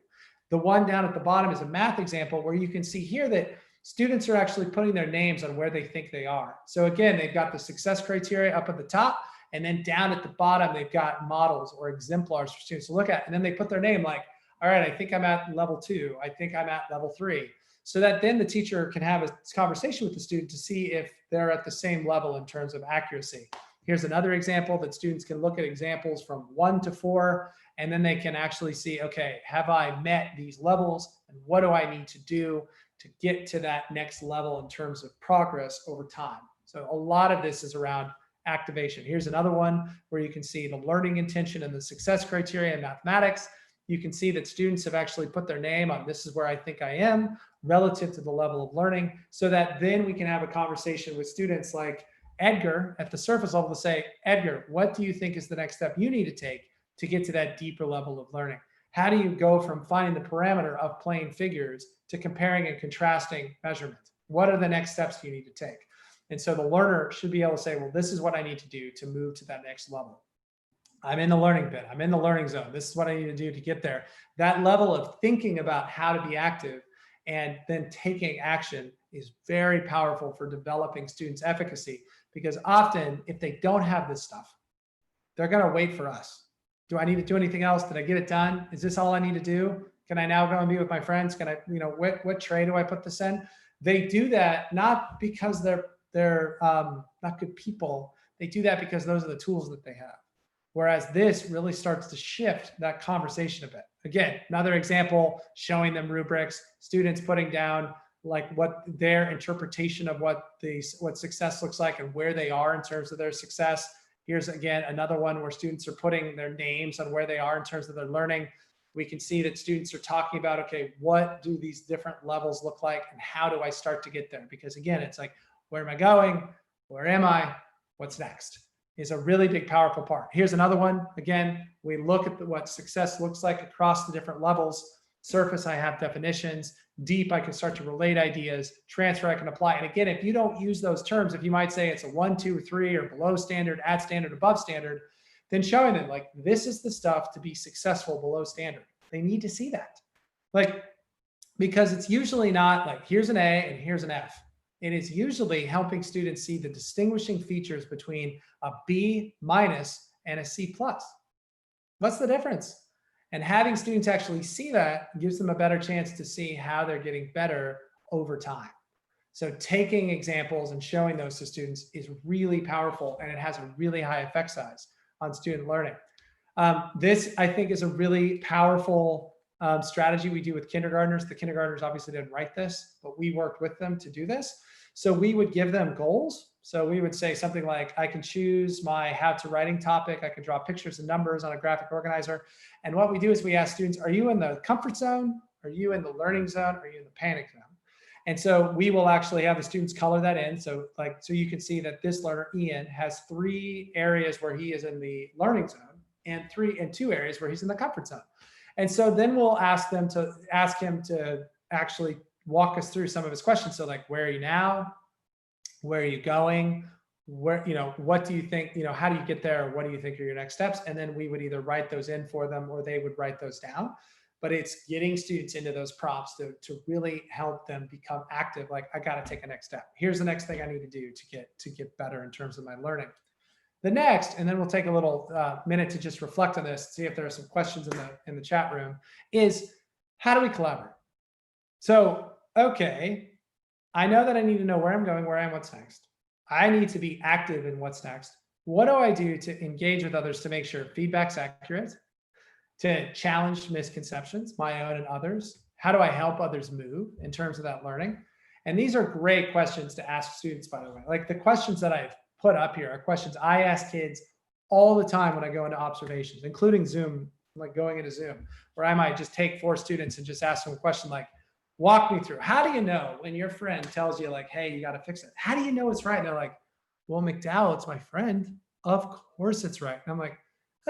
S1: The one down at the bottom is a math example where you can see here that students are actually putting their names on where they think they are. So again, they've got the success criteria up at the top, and then down at the bottom, they've got models or exemplars for students to look at. And then they put their name like, all right, I think I'm at level 2. I think I'm at level 3. So that then the teacher can have a conversation with the student to see if they're at the same level in terms of accuracy. Here's another example that students can look at examples from 1 to 4, and then they can actually see, okay, have I met these levels, and what do I need to do to get to that next level in terms of progress over time? So a lot of this is around activation. Here's another one where you can see the learning intention and the success criteria in mathematics. You can see that students have actually put their name on, this is where I think I am relative to the level of learning, so that then we can have a conversation with students like Edgar at the surface level to say, Edgar, what do you think is the next step you need to take to get to that deeper level of learning? How do you go from finding the parameter of playing figures to comparing and contrasting measurement? What are the next steps you need to take? And so the learner should be able to say, well, this is what I need to do to move to that next level. I'm in the learning bit. I'm in the learning zone. This is what I need to do to get there. That level of thinking about how to be active and then taking action is very powerful for developing students' efficacy, because often if they don't have this stuff, they're going to wait for us. Do I need to do anything else? Did I get it done? Is this all I need to do? Can I now go and be with my friends? Can I, what tray do I put this in? They do that not because they're not good people. They do that because those are the tools that they have. Whereas this really starts to shift that conversation a bit. Again, another example, showing them rubrics, students putting down like what their interpretation of what success looks like and where they are in terms of their success. Here's again, another one where students are putting their names on where they are in terms of their learning. We can see that students are talking about, okay, what do these different levels look like and how do I start to get there? Because again, it's like, where am I going? Where am I? What's next? Is a really big, powerful part. Here's another one. Again, we look at what success looks like across the different levels. Surface, I have definitions. Deep, I can start to relate ideas. Transfer, I can apply. And again, if you don't use those terms, if you might say it's a 1, 2, 3, or below standard, at standard, above standard, then showing them like, this is the stuff to be successful below standard. They need to see that. Like, because it's usually not like, here's an A and here's an F. It is usually helping students see the distinguishing features between a B- and a C+. What's the difference? And having students actually see that gives them a better chance to see how they're getting better over time. So taking examples and showing those to students is really powerful, and it has a really high effect size on student learning. This, I think, is a really powerful strategy we do with kindergartners. The kindergartners obviously didn't write this, but we worked with them to do this. So we would give them goals. So we would say something like, I can choose my how to writing topic. I can draw pictures and numbers on a graphic organizer. And what we do is we ask students, are you in the comfort zone? Are you in the learning zone? Are you in the panic zone? And so we will actually have the students color that in. So you can see that this learner, Ian, has 3 areas where he is in the learning zone and 2 areas where he's in the comfort zone. And so then we'll ask him to actually walk us through some of his questions. So like, where are you now? Where are you going? Where, what do you think, how do you get there? What do you think are your next steps? And then we would either write those in for them or they would write those down. But it's getting students into those prompts to really help them become active. Like, I got to take a next step. Here's the next thing I need to do to get better in terms of my learning. The next, and then we'll take a little minute to just reflect on this, see if there are some questions in the chat room, is how do we collaborate? So, okay, I know that I need to know where I'm going, where I am, what's next. I need to be active in what's next. What do I do to engage with others to make sure feedback's accurate, to challenge misconceptions, my own and others? How do I help others move in terms of that learning? And these are great questions to ask students, by the way. Like the questions that I've put up here are questions I ask kids all the time when I go into observations, including Zoom, like going into Zoom, where I might just take 4 students and just ask them a question like, walk me through, how do you know when your friend tells you like, hey, you got to fix it? How do you know it's right? And they're like, well, McDowell, it's my friend. Of course it's right. And I'm like,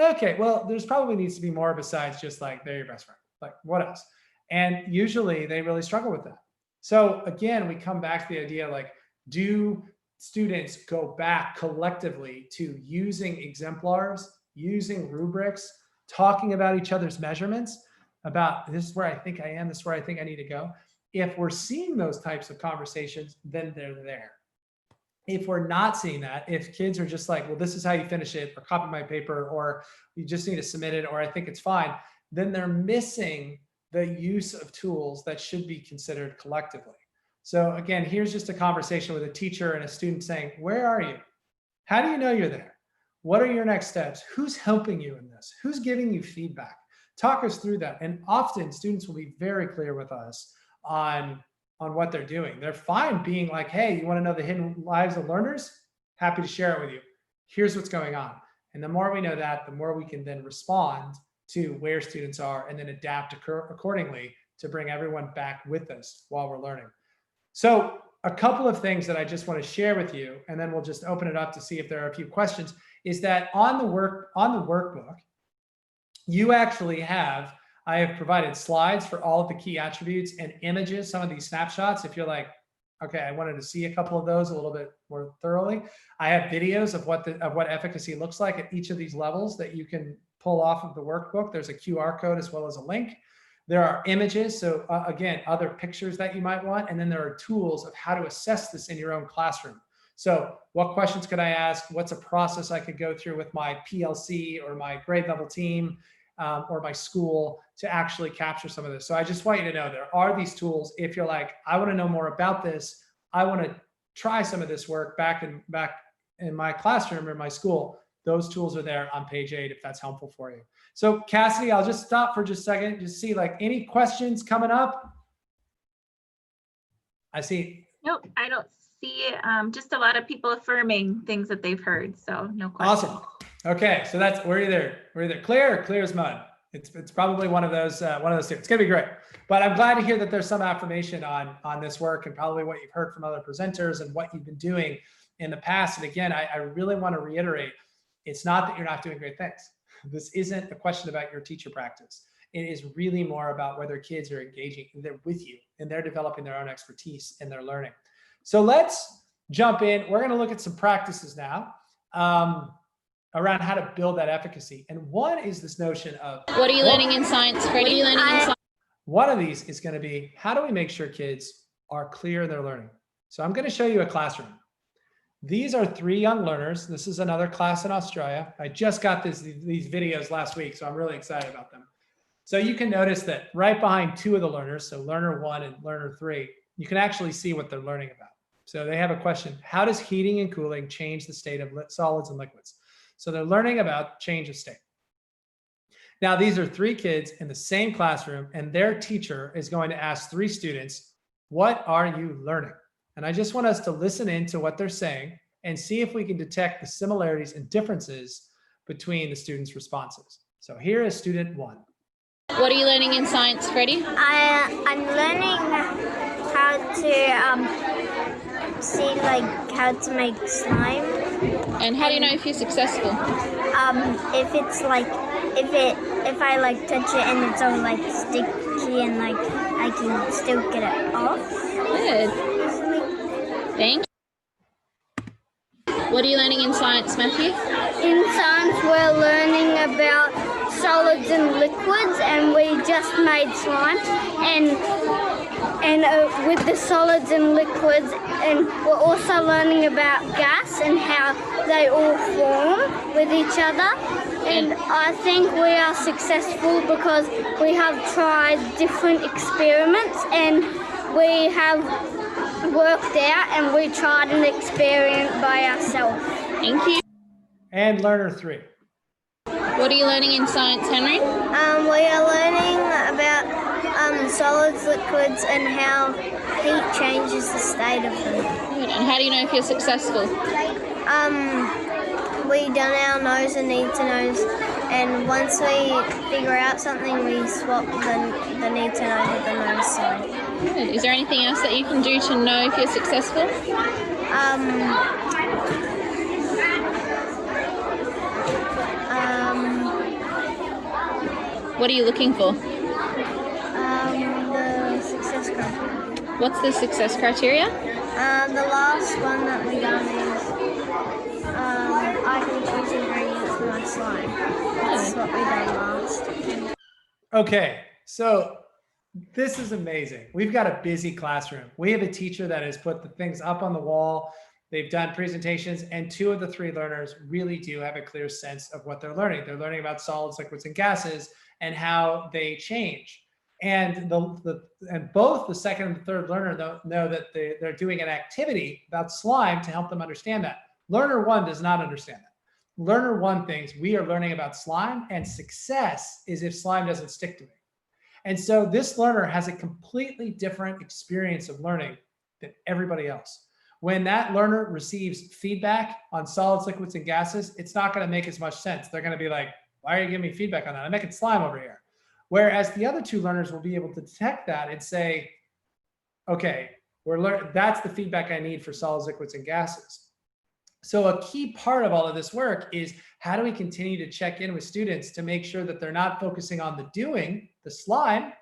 S1: okay, well, there's probably needs to be more besides just like, they're your best friend. Like, what else? And usually they really struggle with that. So again, we come back to the idea like, do students go back collectively to using exemplars, using rubrics, talking about each other's measurements, about this is where I think I am, this is where I think I need to go. If we're seeing those types of conversations, then they're there. If we're not seeing that, if kids are just like, well, this is how you finish it, or copy my paper, or you just need to submit it, or I think it's fine, then they're missing the use of tools that should be considered collectively. So again, here's just a conversation with a teacher and a student saying, where are you? How do you know you're there? What are your next steps? Who's helping you in this? Who's giving you feedback? Talk us through that. And often students will be very clear with us on what they're doing. They're fine being like, hey, you want to know the hidden lives of learners? Happy to share it with you. Here's what's going on. And the more we know that, the more we can then respond to where students are and then adapt accordingly to bring everyone back with us while we're learning. So a couple of things that I just want to share with you, and then we'll just open it up to see if there are a few questions, is that on the workbook, you actually have, I have provided slides for all of the key attributes and images, some of these snapshots. If you're like, okay, I wanted to see a couple of those a little bit more thoroughly. I have videos of what efficacy looks like at each of these levels that you can pull off of the workbook. There's a QR code as well as a link. There are images, so again, other pictures that you might want, and then there are tools of how to assess this in your own classroom. So what questions could I ask? What's a process I could go through with my PLC or my grade level team or my school to actually capture some of this? So I just want you to know there are these tools. If you're like, I want to know more about this, I want to try some of this work back in my classroom or my school, those tools are there on page 8 if that's helpful for you. So Cassidy, I'll just stop for just a second, just see like any questions coming up. I see.
S2: Nope, I don't see just a lot of people affirming things that they've heard. So no questions.
S1: Awesome. Okay, so that's we're either clear or clear as mud. It's probably one of those two. It's gonna be great. But I'm glad to hear that there's some affirmation on this work and probably what you've heard from other presenters and what you've been doing in the past. And again, I really want to reiterate, it's not that you're not doing great things. This isn't a question about your teacher practice. It is really more about whether kids are engaging, they're with you, and they're developing their own expertise in their learning. So let's jump in. We're going to look at some practices now around how to build that efficacy. And one is this notion of—
S3: What are you learning in science, Freddie?
S1: One of these is going to be, how do we make sure kids are clear in their learning? So I'm going to show you a classroom. These are 3 young learners. This is another class in Australia. I just got these videos last week, so I'm really excited about them. So you can notice that right behind 2 of the learners, so learner 1 and learner 3, you can actually see what they're learning about. So they have a question: how does heating and cooling change the state of solids and liquids? So they're learning about change of state. Now, these are 3 kids in the same classroom, and their teacher is going to ask 3 students, what are you learning? And I just want us to listen in to what they're saying and see if we can detect the similarities and differences between the students' responses. So here is student 1.
S3: What are you learning in science, Freddie?
S4: I'm learning how to see how to make slime.
S3: And how do you know if you're successful?
S4: If it's if I touch it and it's all sticky and I can still get it off.
S3: Good. Thank you. What are you learning in science, Matthew?
S4: In science, we're learning about solids and liquids, and we just made slime. And with the solids and liquids, and we're also learning about gas and how they all form with each other. And I think we are successful because we have tried different experiments and we have worked out and we tried an experiment by ourselves.
S3: Thank you.
S1: And learner 3.
S3: What are you learning in science, Henry?
S4: We are learning about solids, liquids, and how heat changes the state of them.
S3: Good. And how do you know if you're successful?
S4: We we done our knows and need to knows, and once we figure out something, we swap the need to know with the knows sign.
S10: Good. Is there anything else that you can do to know if you're successful? What are you looking for?
S4: The success criteria.
S10: What's the success criteria?
S4: The last one that we done is I can choose ingredients for my slime. That's what we done last.
S1: Okay, so this is amazing. We've got a busy classroom. We have a teacher that has put the things up on the wall. They've done presentations, and 2 of the 3 learners really do have a clear sense of what they're learning. They're learning about solids, liquids, and gases and how they change. And both the second and the third learner know that they're doing an activity about slime to help them understand that. Learner 1 does not understand that. Learner 1 thinks we are learning about slime, and success is if slime doesn't stick to me. And so this learner has a completely different experience of learning than everybody else. When that learner receives feedback on solids, liquids, and gases, it's not going to make as much sense. They're going to be like, why are you giving me feedback on that? I'm making slime over here. Whereas the other 2 learners will be able to detect that and say, okay, that's the feedback I need for solids, liquids, and gases. So a key part of all of this work is how do we continue to check in with students to make sure that they're not focusing on the doing, the slime,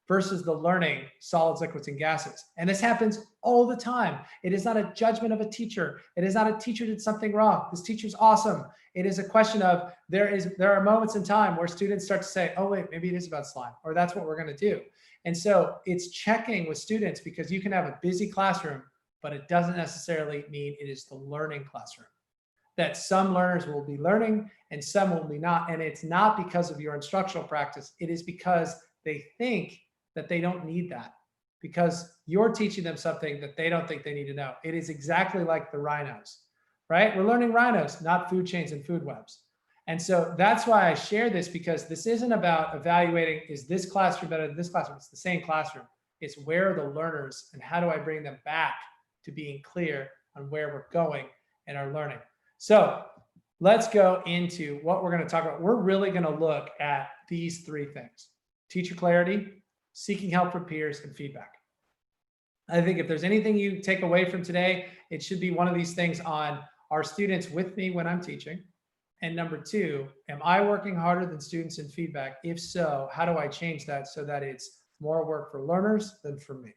S1: versus the learning, solids, liquids, and gases. And this happens all the time. It is not a judgment of a teacher. It is not a teacher did something wrong. This teacher's awesome. It is a question of there are moments in time where students start to say, oh wait, maybe it is about slime, or that's what we're gonna do. And so it's checking with students, because you can have a busy classroom, but it doesn't necessarily mean it is the learning classroom. That some learners will be learning and some will be not. And it's not because of your instructional practice. It is because they think that they don't need that, because you're teaching them something that they don't think they need to know. It is exactly like the rhinos, right? We're learning rhinos, not food chains and food webs. And so that's why I share this, because this isn't about evaluating, is this classroom better than this classroom? It's the same classroom. It's where are the learners and how do I bring them back to being clear on where we're going and our learning. So let's go into what we're going to talk about. We're really going to look at these 3 things: teacher clarity, seeking help from peers, and feedback. I think if there's anything you take away from today, it should be one of these things on, are students with me when I'm teaching? And number 2, am I working harder than students in feedback? If so, how do I change that so that it's more work for learners than for me?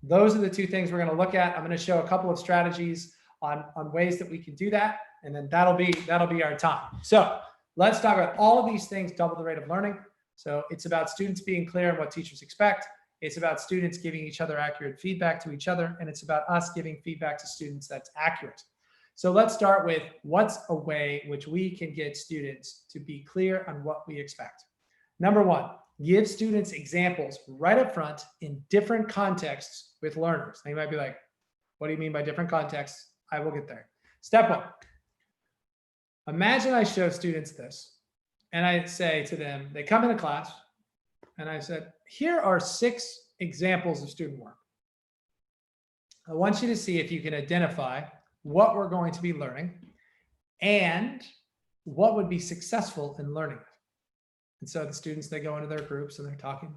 S1: Those are the 2 things we're going to look at. I'm going to show a couple of strategies on ways that we can do that, and then that'll be our time. So let's talk about all of these things, double the rate of learning. So it's about students being clear on what teachers expect. It's about students giving each other accurate feedback to each other. And it's about us giving feedback to students that's accurate. So let's start with what's a way in which we can get students to be clear on what we expect. Number 1, give students examples right up front in different contexts with learners. They might be like, what do you mean by different contexts? I will get there. Step 1, imagine I show students this. And I say to them, they come into class, and I said, here are 6 examples of student work. I want you to see if you can identify what we're going to be learning and what would be successful in learning it. And so the students, they go into their groups and they're talking.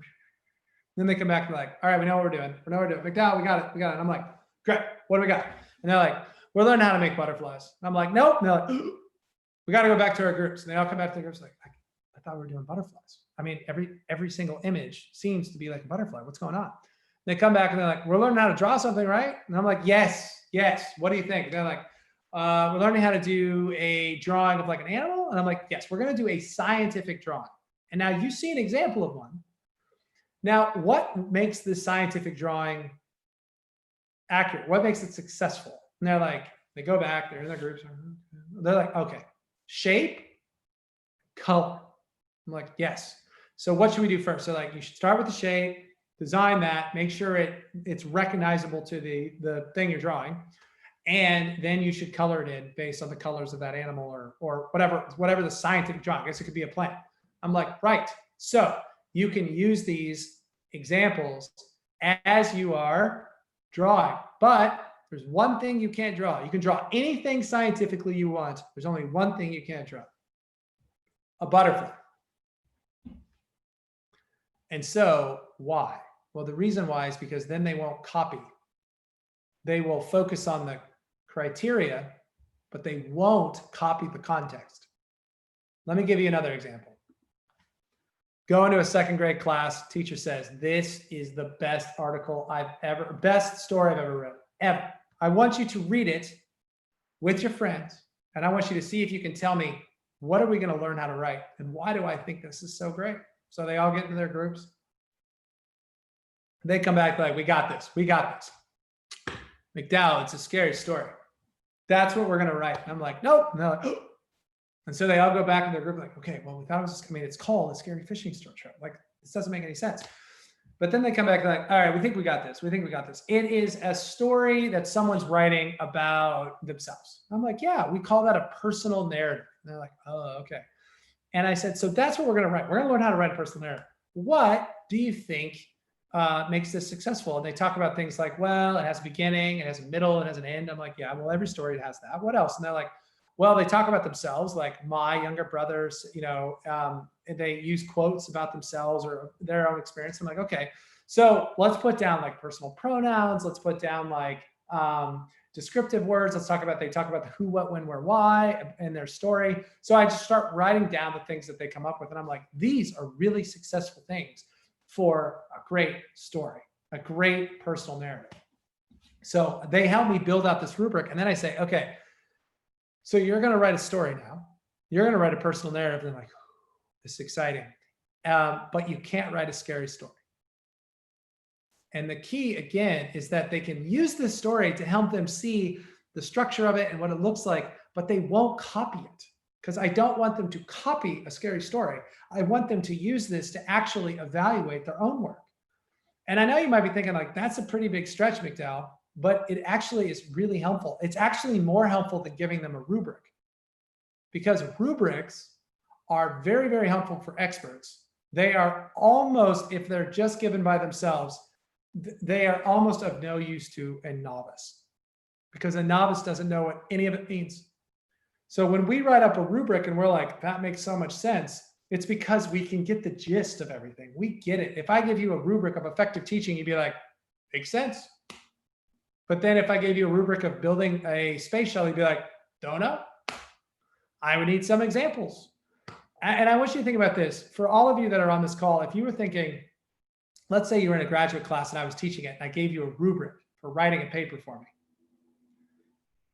S1: Then they come back and they're like, all right, we know what we're doing. We know what we're doing. McDowell, we got it. And I'm like, great, what do we got? And they're like, we're learning how to make butterflies. And I'm like, nope. And they're like, we got to go back to our groups. And they all come back to their groups like, I thought we were doing butterflies. I mean, every single image seems to be like a butterfly. What's going on? They come back and they're like, we're learning how to draw something, right? And I'm like, yes. What do you think? They're like, we're learning how to do a drawing of like an animal. And I'm like, yes, we're going to do a scientific drawing. And now you see an example of one. Now, what makes this scientific drawing accurate? What makes it successful? And they're like, they go back, they're in their groups. They're like, okay, shape, color. I'm like, yes. So what should we do first? So like, you should start with the shape, design that, make sure it's recognizable to the thing you're drawing. And then you should color it in based on the colors of that animal or whatever the scientific drawing. I guess it could be a plant. I'm like, right. So you can use these examples as you are drawing, but There's one thing you can't draw. You can draw anything scientifically you want. There's only one thing you can't draw. A butterfly. And so why? Well, the reason why is because then they won't copy. They will focus on the criteria, but they won't copy the context. Let me give you another example. Go into a second grade class, teacher says, this is the best best story I've ever written, ever. I want you to read it with your friends, and I want you to see if you can tell me, what are we going to learn how to write? And why do I think this is so great? So they all get into their groups. They come back like, we got this. We got this. McDowell, it's a scary story. That's what we're going to write. And I'm like, nope. And they're like, oh. And so they all go back in their group like, okay, well, we thought it was just, I mean, it's called a scary fishing story. Like, this doesn't make any sense. But then they come back like, all right, we think we got this. We think we got this. It is a story that someone's writing about themselves. I'm like, yeah, we call that a personal narrative. And they're like, oh, okay. And I said, so that's what we're going to write. We're going to learn how to write a personal narrative. What do you think makes this successful? And they talk about things like, well, it has a beginning, it has a middle, it has an end. I'm like, yeah, well, every story has that. What else? And they're like, well, they talk about themselves, like my younger brothers, you know, they use quotes about themselves or their own experience. I'm like, okay, so let's put down like personal pronouns. Let's put down like descriptive words. Let's talk about, they talk about the who, what, when, where, why in their story. So I just start writing down the things that they come up with. And I'm like, these are really successful things for a great story, a great personal narrative. So they help me build out this rubric. And then I say, okay, so you're going to write a story now. You're going to write a personal narrative. And I'm like, this is exciting. But you can't write a scary story. And the key, again, is that they can use this story to help them see the structure of it and what it looks like, but they won't copy it. Because I don't want them to copy a scary story. I want them to use this to actually evaluate their own work. And I know you might be thinking like, that's a pretty big stretch, McDowell, but it actually is really helpful. It's actually more helpful than giving them a rubric, because rubrics are very, very helpful for experts. They are almost, if they're just given by themselves, they are almost of no use to a novice, because a novice doesn't know what any of it means. So when we write up a rubric and we're like, that makes so much sense, it's because we can get the gist of everything. We get it. If I give you a rubric of effective teaching, you'd be like, makes sense. But then if I gave you a rubric of building a space shuttle, you'd be like, don't know. I would need some examples. And I want you to think about this. For all of you that are on this call, if you were thinking, let's say you were in a graduate class and I was teaching it and I gave you a rubric for writing a paper for me.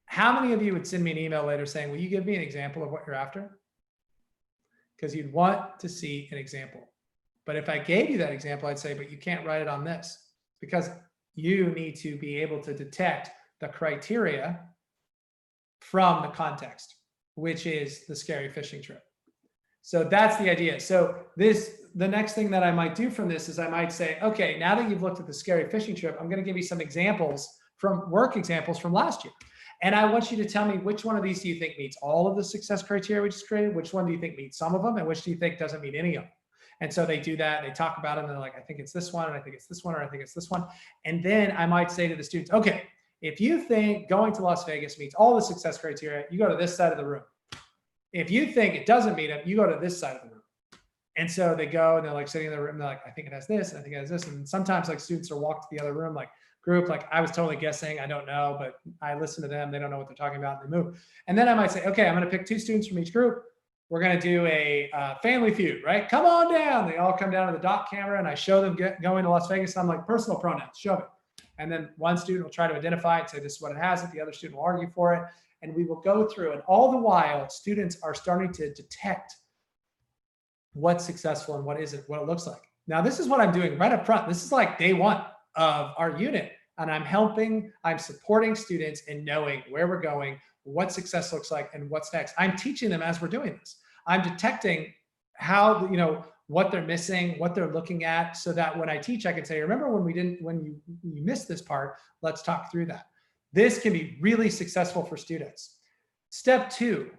S1: How many of you would send me an email later saying, will you give me an example of what you're after? Because you'd want to see an example. But if I gave you that example, I'd say, but you can't write it on this, because you need to be able to detect the criteria from the context, which is the scary fishing trip. So that's the idea. So the next thing that I might do from this is I might say, okay, now that you've looked at the scary fishing trip, I'm going to give you some examples from work examples from last year. And I want you to tell me, which one of these do you think meets all of the success criteria we just created? Which one do you think meets some of them? And which do you think doesn't meet any of them? And so they do that, they talk about it, and they're like, I think it's this one, and I think it's this one, or I think it's this one. And then I might say to the students, okay, if you think going to Las Vegas meets all the success criteria, you go to this side of the room. If you think it doesn't meet them, you go to this side of the room. And so they go and they're like sitting in the room, they're like, I think it has this, and I think it has this. And sometimes like students will walk to the other room, like group, like I was totally guessing, I don't know, but I listen to them, they don't know what they're talking about, and they move. And then I might say, okay, I'm going to pick 2 students from each group. We're going to do a family feud, right? Come on down. They all come down to the dock camera and I show them going to Las Vegas. And I'm like, personal pronouns, show it. And then one student will try to identify it and say, this is what it has. The other student will argue for it. And we will go through, and all the while students are starting to detect what's successful and what isn't, what it looks like. Now, this is what I'm doing right up front. This is like day 1 of our unit. And I'm supporting students in knowing where we're going, what success looks like, and what's next. I'm teaching them as we're doing this. I'm detecting how, what they're missing, what they're looking at, so that when I teach, I can say, remember when you missed this part, let's talk through that. This can be really successful for students. Step 2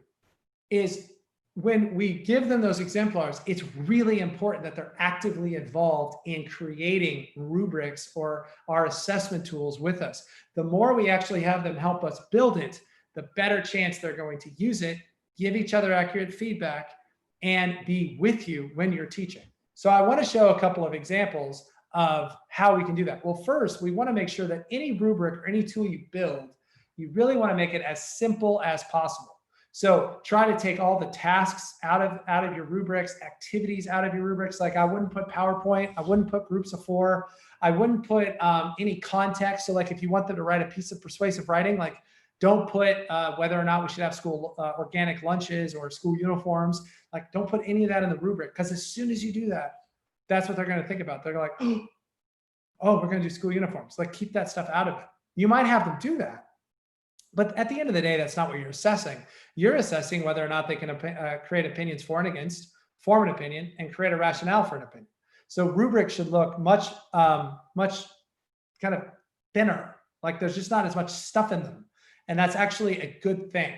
S1: is when we give them those exemplars, it's really important that they're actively involved in creating rubrics or our assessment tools with us. The more we actually have them help us build it, the better chance they're going to use it, give each other accurate feedback, and be with you when you're teaching. So I want to show a couple of examples of how we can do that. Well, first, we want to make sure that any rubric or any tool you build, you really want to make it as simple as possible. So try to take all the tasks out of your rubrics, activities out of your rubrics. Like I wouldn't put PowerPoint, I wouldn't put groups of 4, I wouldn't put any context. So like if you want them to write a piece of persuasive writing, like don't put whether or not we should have school organic lunches or school uniforms. Like don't put any of that in the rubric, because as soon as you do that, that's what they're going to think about. They're like, oh, we're going to do school uniforms. Like keep that stuff out of it. You might have them do that, but at the end of the day, that's not what you're assessing. You're assessing whether or not they can create opinions for and against, form an opinion, and create a rationale for an opinion. So rubrics should look much kind of thinner, like there's just not as much stuff in them. And that's actually a good thing.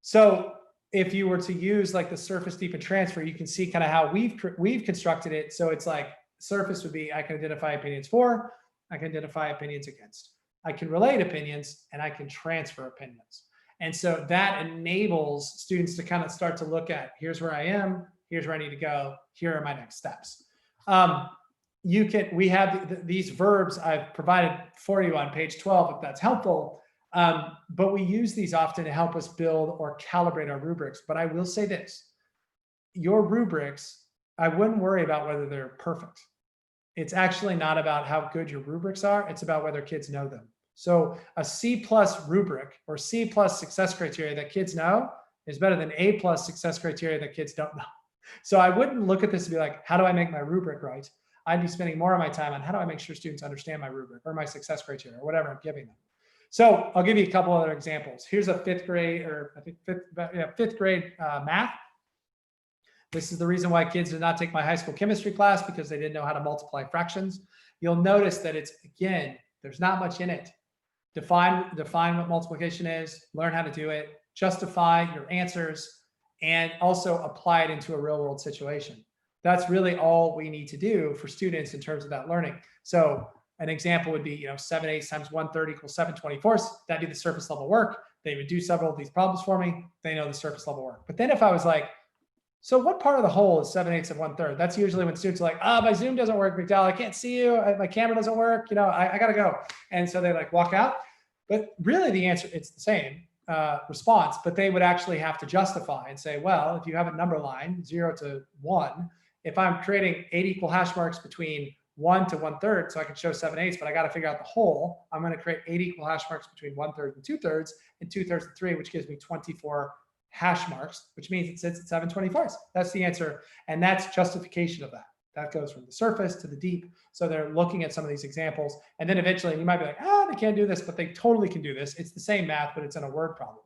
S1: So if you were to use like the surface, deep, and transfer, you can see kind of how we've constructed it. So it's like surface would be, I can identify opinions for, I can identify opinions against, I can relate opinions, and I can transfer opinions. And so that enables students to kind of start to look at, here's where I am, here's where I need to go, here are my next steps. We have these verbs I've provided for you on page 12, if that's helpful. But we use these often to help us build or calibrate our rubrics. But I will say this, your rubrics, I wouldn't worry about whether they're perfect. It's actually not about how good your rubrics are. It's about whether kids know them. So a C+ rubric or C+ success criteria that kids know is better than A+ success criteria that kids don't know. So I wouldn't look at this and be like, how do I make my rubric right? I'd be spending more of my time on how do I make sure students understand my rubric or my success criteria or whatever I'm giving them. So I'll give you a couple other examples. Here's a fifth grade math. This is the reason why kids did not take my high school chemistry class, because they didn't know how to multiply fractions. You'll notice that it's, again, there's not much in it. Define what multiplication is, learn how to do it, justify your answers, and also apply it into a real world situation. That's really all we need to do for students in terms of that learning. So an example would be, 7/8 times 1/3 equals 7/24. That'd be the surface level work. They would do several of these problems for me. They know the surface level work. But then if I was like, so what part of the whole is 7/8 of 1/3? That's usually when students are like, my Zoom doesn't work, McDowell. I can't see you. My camera doesn't work. I got to go. And so they like walk out. But really the answer, it's the same response, but they would actually have to justify and say, well, if you have a number line 0 to 1, if I'm creating 8 equal hash marks between 1 to 1/3, so I can show 7/8, but I got to figure out the whole, I'm going to create 8 equal hash marks between 1/3 and 2/3, and 2/3 and 3, which gives me 24 hash marks, which means it sits at 7/24. That's the answer. And that's justification of that. That goes from the surface to the deep. So they're looking at some of these examples. And then eventually you might be like, they can't do this, but they totally can do this. It's the same math, but it's in a word problem.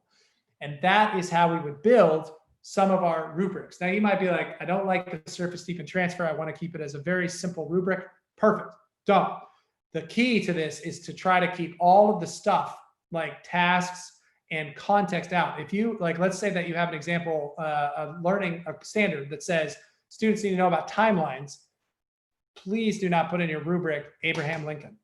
S1: And that is how we would build some of our rubrics. Now you might be like, I don't like the surface, deep, and transfer. I want to keep it as a very simple rubric. Perfect. Don't. The key to this is to try to keep all of the stuff like tasks and context out. If you like, let's say that you have an example of learning a standard that says students need to know about timelines. Please do not put in your rubric Abraham Lincoln.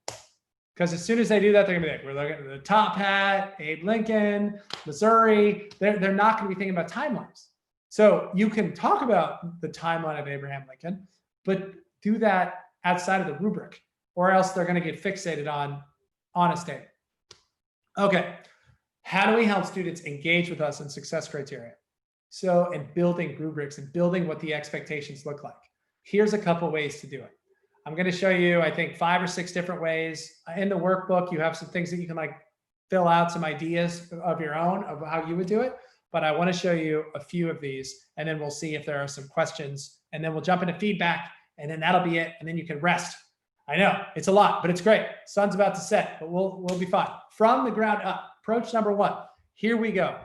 S1: Because as soon as they do that, they're gonna be like, we're looking at the top hat, Abe Lincoln, Missouri. They're not gonna be thinking about timelines. So you can talk about the timeline of Abraham Lincoln, but do that outside of the rubric, or else they're gonna get fixated on honest data. Okay, how do we help students engage with us in success criteria? So in building rubrics and building what the expectations look like. Here's a couple ways to do it. I'm going to show you, I think, 5 or 6 different ways. In the workbook, you have some things that you can like fill out some ideas of your own of how you would do it. But I want to show you a few of these, and then we'll see if there are some questions, and then we'll jump into feedback, and then that'll be it. And then you can rest. I know it's a lot, but it's great. Sun's about to set, but we'll be fine. From the ground up, approach number 1. Here we go.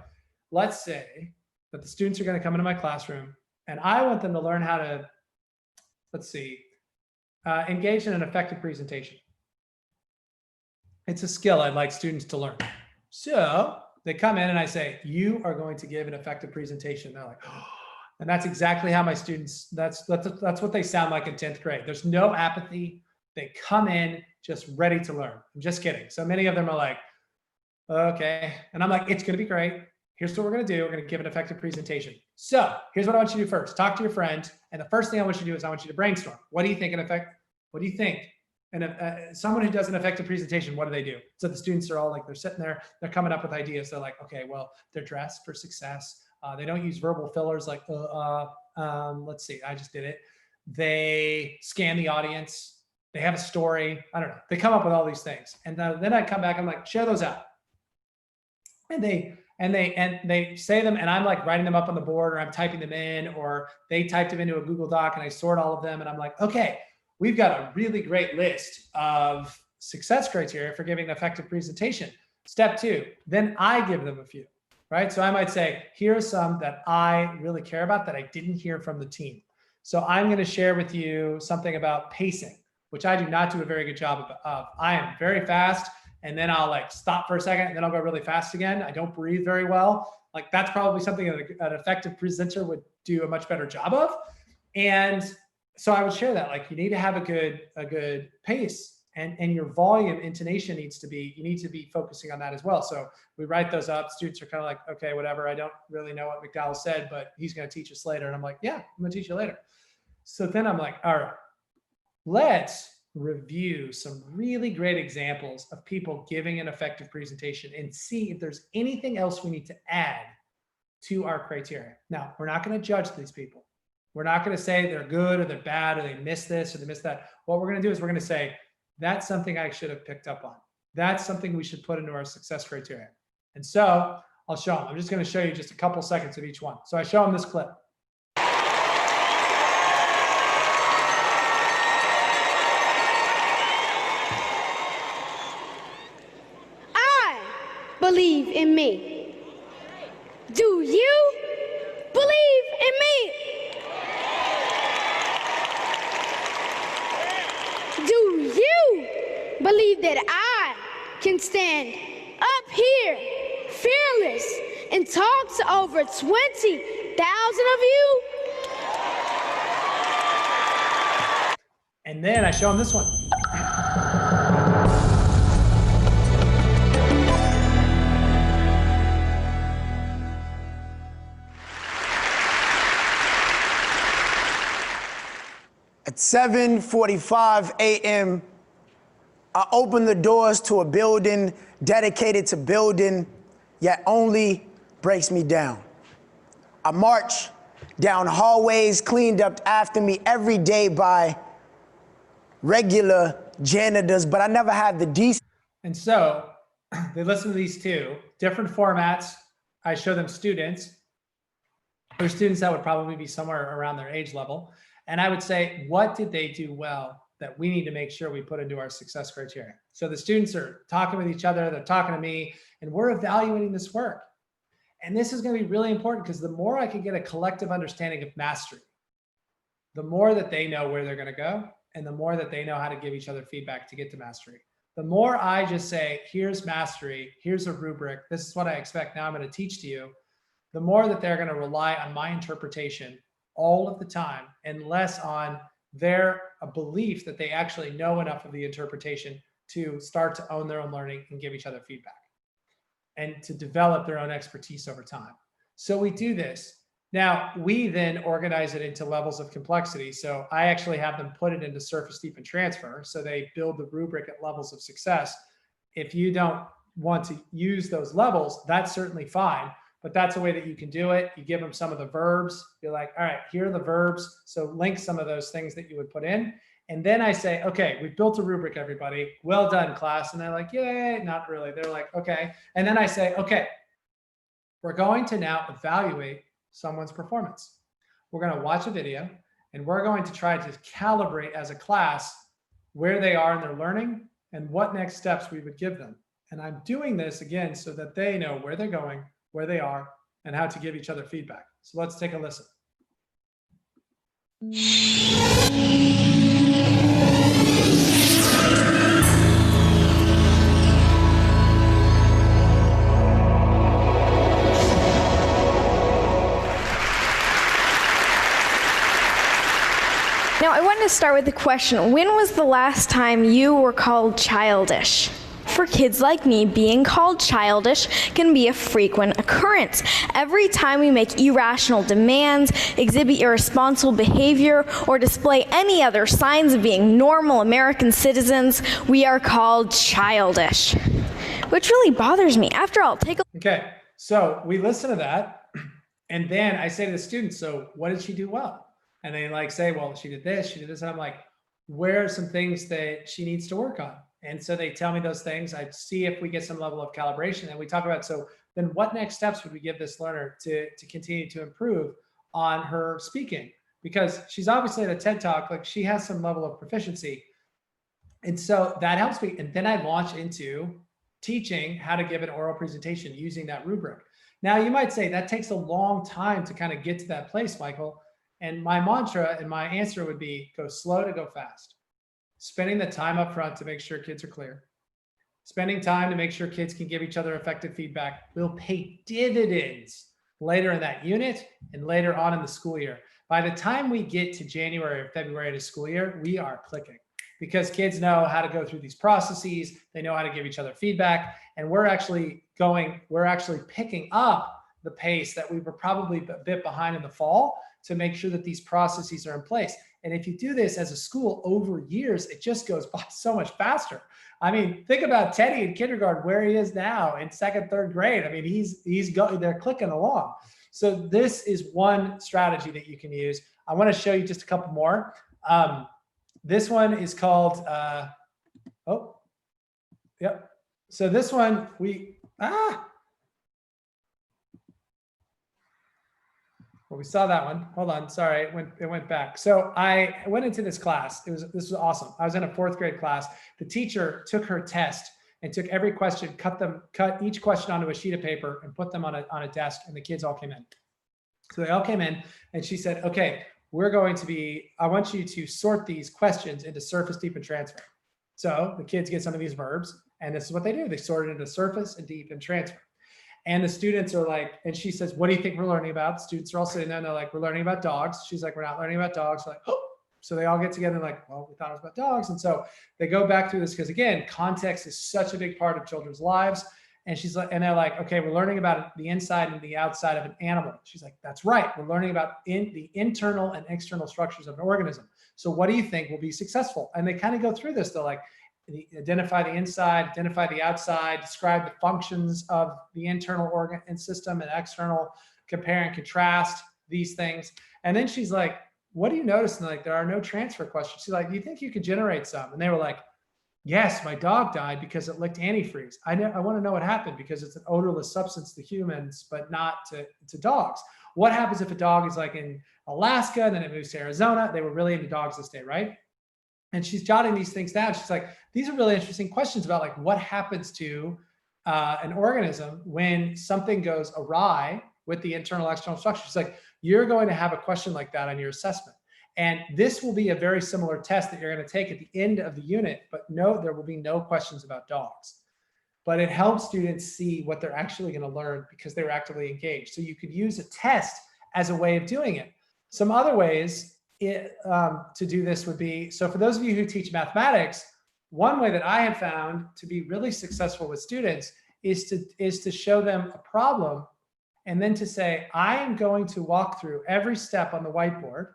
S1: Let's say that the students are going to come into my classroom and I want them to learn how to, engage in an effective presentation. It's a skill I'd like students to learn. So they come in and I say, you are going to give an effective presentation. They're like, And that's exactly how my students, that's what they sound like in 10th grade. There's no apathy. They come in just ready to learn. I'm just kidding. So many of them are like, okay. And I'm like, it's going to be great. Here's what we're going to do. We're going to give an effective presentation. So here's what I want you to do first. Talk to your friend. And the first thing I want you to do is I want you to brainstorm. What do you think what do you think? And someone who does an effective presentation, what do they do? So the students are all like, they're sitting there, they're coming up with ideas. They're like, okay, well, they're dressed for success. They don't use verbal fillers like, let's see, I just did it. They scan the audience. They have a story. I don't know. They come up with all these things. And then I come back, I'm like, share those out. And they say them, and I'm like writing them up on the board, or I'm typing them in, or they typed them into a Google Doc and I sort all of them. And I'm like, okay, we've got a really great list of success criteria for giving an effective presentation. Step 2, then I give them a few, right? So I might say, here are some that I really care about that I didn't hear from the team. So I'm going to share with you something about pacing, which I do not do a very good job of. I am very fast, and then I'll like stop for a second, and then I'll go really fast again. I don't breathe very well. Like that's probably something that an effective presenter would do a much better job of. And so I would share that, like you need to have a good pace, and your volume intonation needs to be, you need to be focusing on that as well. So we write those up. Students are kind of like, okay, whatever. I don't really know what McDowell said, but he's going to teach us later. And I'm like, yeah, I'm going to teach you later. So then I'm like, all right, let's review some really great examples of people giving an effective presentation and see if there's anything else we need to add to our criteria. Now, we're not going to judge these people. We're not going to say they're good or they're bad or they missed this or they missed that. What we're going to do is we're going to say, that's something I should have picked up on. That's something we should put into our success criteria. And so I'll show them. I'm just going to show you just a couple seconds of each one. So I show them this clip.
S11: Believe in me. Do you believe in me? Do you believe that I can stand up here fearless and talk to over 20,000 of you?
S1: And then I show them this one.
S12: At 7:45 a.m., I opened the doors to a building dedicated to building, yet only breaks me down. I march down hallways cleaned up after me every day by regular janitors, but I never had the decency.
S1: And so they listen to these two different formats. I show them students, or students that would probably be somewhere around their age level. And I would say, what did they do well that we need to make sure we put into our success criteria? So the students are talking with each other, they're talking to me, and we're evaluating this work. And this is going to be really important because the more I can get a collective understanding of mastery, the more that they know where they're going to go, and the more that they know how to give each other feedback to get to mastery. The more I just say, here's mastery, here's a rubric, this is what I expect, now I'm going to teach to you, the more that they're going to rely on my interpretation all of the time, and less on their belief that they actually know enough of the interpretation to start to own their own learning and give each other feedback and to develop their own expertise over time. So we do this. Now, we then organize it into levels of complexity. So I actually have them put it into surface, deep, and transfer. So they build the rubric at levels of success. If you don't want to use those levels, that's certainly fine. But that's a way that you can do it. You give them some of the verbs. You're like, all right, here are the verbs. So link some of those things that you would put in. And then I say, okay, we've built a rubric, everybody. Well done, class. And they're like, yay, not really. They're like, okay. And then I say, okay, we're going to now evaluate someone's performance. We're going to watch a video, and we're going to try to calibrate as a class where they are in their learning and what next steps we would give them. And I'm doing this again so that they know where they're going, where they are, and how to give each other feedback. So let's take a listen.
S11: Now, I want to start with the question, when was the last time you were called childish? For kids like me, being called childish can be a frequent occurrence. Every time we make irrational demands, exhibit irresponsible behavior, or display any other signs of being normal American citizens, we are called childish, which really bothers me. After all, take a
S1: Okay, so we listen to that, and then I say to the students, so what did she do well? And they like say, well, she did this, and I'm like, where are some things that she needs to work on? And so they tell me those things. I see if we get some level of calibration, and we talk about, so then what next steps would we give this learner to continue to improve on her speaking? Because she's obviously at a TED Talk, like she has some level of proficiency. And so that helps me. And then I launch into teaching how to give an oral presentation using that rubric. Now you might say that takes a long time to kind of get to that place, Michael. And my mantra and my answer would be go slow to go fast. Spending the time up front to make sure kids are clear. Spending time to make sure kids can give each other effective feedback will pay dividends later in that unit and later on in the school year. By the time we get to January or February of the school year, we are clicking because kids know how to go through these processes. They know how to give each other feedback. And we're actually picking up the pace that we were probably a bit behind in the fall to make sure that these processes are in place. And if you do this as a school over years, it just goes by so much faster. I mean, think about Teddy in kindergarten, where he is now in second, third grade. I mean, they're clicking along. So this is one strategy that you can use. I want to show you just a couple more. This one is called, yep. So this one, well, we saw that one. Hold on, sorry, it went back. So I went into this class. This was awesome. I was in a fourth grade class. The teacher took her test and took every question, cut each question onto a sheet of paper and put them on a desk, and the kids all came in. So they all came in, and she said, okay, I want you to sort these questions into surface, deep, and transfer. So the kids get some of these verbs, and this is what they do. They sort it into surface and deep and transfer. And the students are like, and she says, what do you think we're learning about? The students are all sitting there and they're like, we're learning about dogs. She's like, we're not learning about dogs. We're like, oh. So they all get together and like, well, we thought it was about dogs. And so they go back through this because again, context is such a big part of children's lives. And she's like, and they're like, okay, we're learning about the inside and the outside of an animal. She's like, that's right. We're learning about the internal and external structures of an organism. So what do you think will be successful? And they kind of go through this. They're like, identify the inside, identify the outside, describe the functions of the internal organ and system and external, compare and contrast these things. And then she's like, what do you notice? And like, there are no transfer questions. She's like, do you think you could generate some? And they were like, yes, my dog died because it licked antifreeze. I want to know what happened because it's an odorless substance to humans, but not to dogs. What happens if a dog is like in Alaska and then it moves to Arizona? They were really into dogs this day, right? And she's jotting these things down. She's like, these are really interesting questions about like what happens to an organism when something goes awry with the internal external structure. She's like, you're going to have a question like that on your assessment. And this will be a very similar test that you're going to take at the end of the unit, but no, there will be no questions about dogs. But it helps students see what they're actually going to learn because they were actively engaged. So you could use a test as a way of doing it. Some other ways to do this would be, so for those of you who teach mathematics, one way that I have found to be really successful with students is to show them a problem and then to say, I am going to walk through every step on the whiteboard,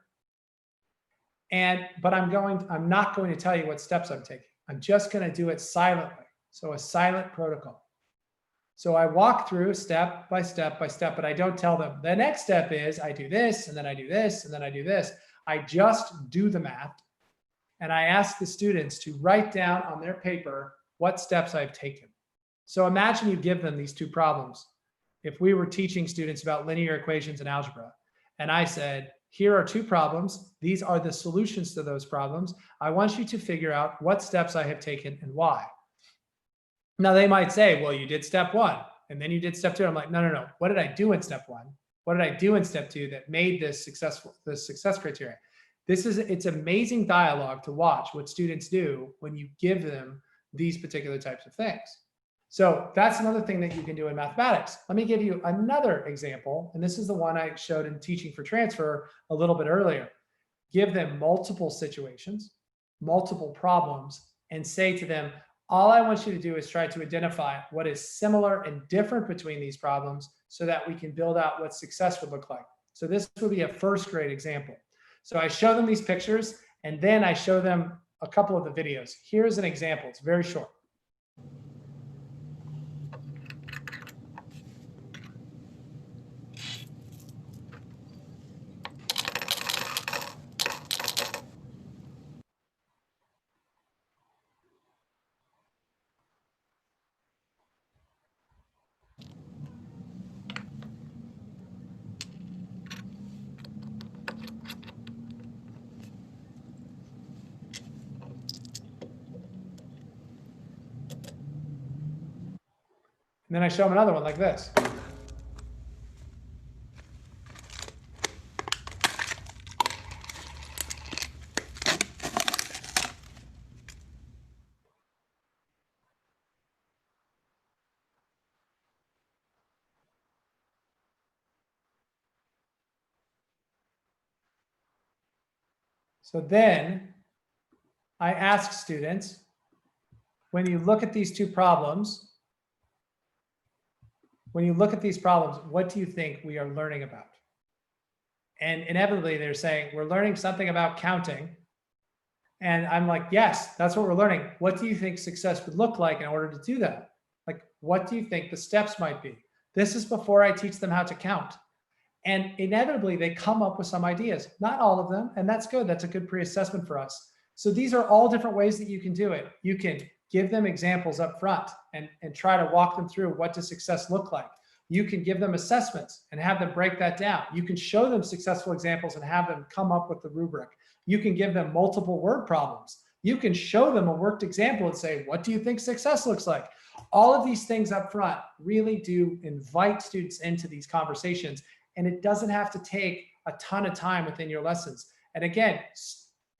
S1: but I'm not going to tell you what steps I'm taking. I'm just going to do it silently. So a silent protocol. So I walk through step by step by step, but I don't tell them the next step is I do this, and then I do this, and then I do this. I just do the math. And I ask the students to write down on their paper what steps I've taken. So imagine you give them these two problems. If we were teaching students about linear equations and algebra, and I said, here are two problems. These are the solutions to those problems. I want you to figure out what steps I have taken and why. Now they might say, well, you did step one, and then you did step two. I'm like, no. What did I do in step one? What did I do in step two that made this successful, the success criteria? It's amazing dialogue to watch what students do when you give them these particular types of things. So that's another thing that you can do in mathematics. Let me give you another example. And this is the one I showed in Teaching for Transfer a little bit earlier. give them multiple situations, multiple problems, and say to them, all I want you to do is try to identify what is similar and different between these problems so that we can build out what success would look like. So this would be a first grade example. So I show them these pictures, and then I show them a couple of the videos. Here's an example. It's very short. And then I show them another one like this. So then I ask students, when you look at these two problems, what do you think we are learning about? And inevitably they're saying, we're learning something about counting. And I'm like, yes, that's what we're learning. What do you think success would look like in order to do that? Like, what do you think the steps might be? This is before I teach them how to count. And inevitably they come up with some ideas, not all of them. And that's good. That's a good pre-assessment for us. So these are all different ways that you can do it. You can give them examples up front and try to walk them through what does success look like. You can give them assessments and have them break that down. You can show them successful examples and have them come up with the rubric. You can give them multiple word problems. You can show them a worked example and say, what do you think success looks like? All of these things up front really do invite students into these conversations, and it doesn't have to take a ton of time within your lessons. And again,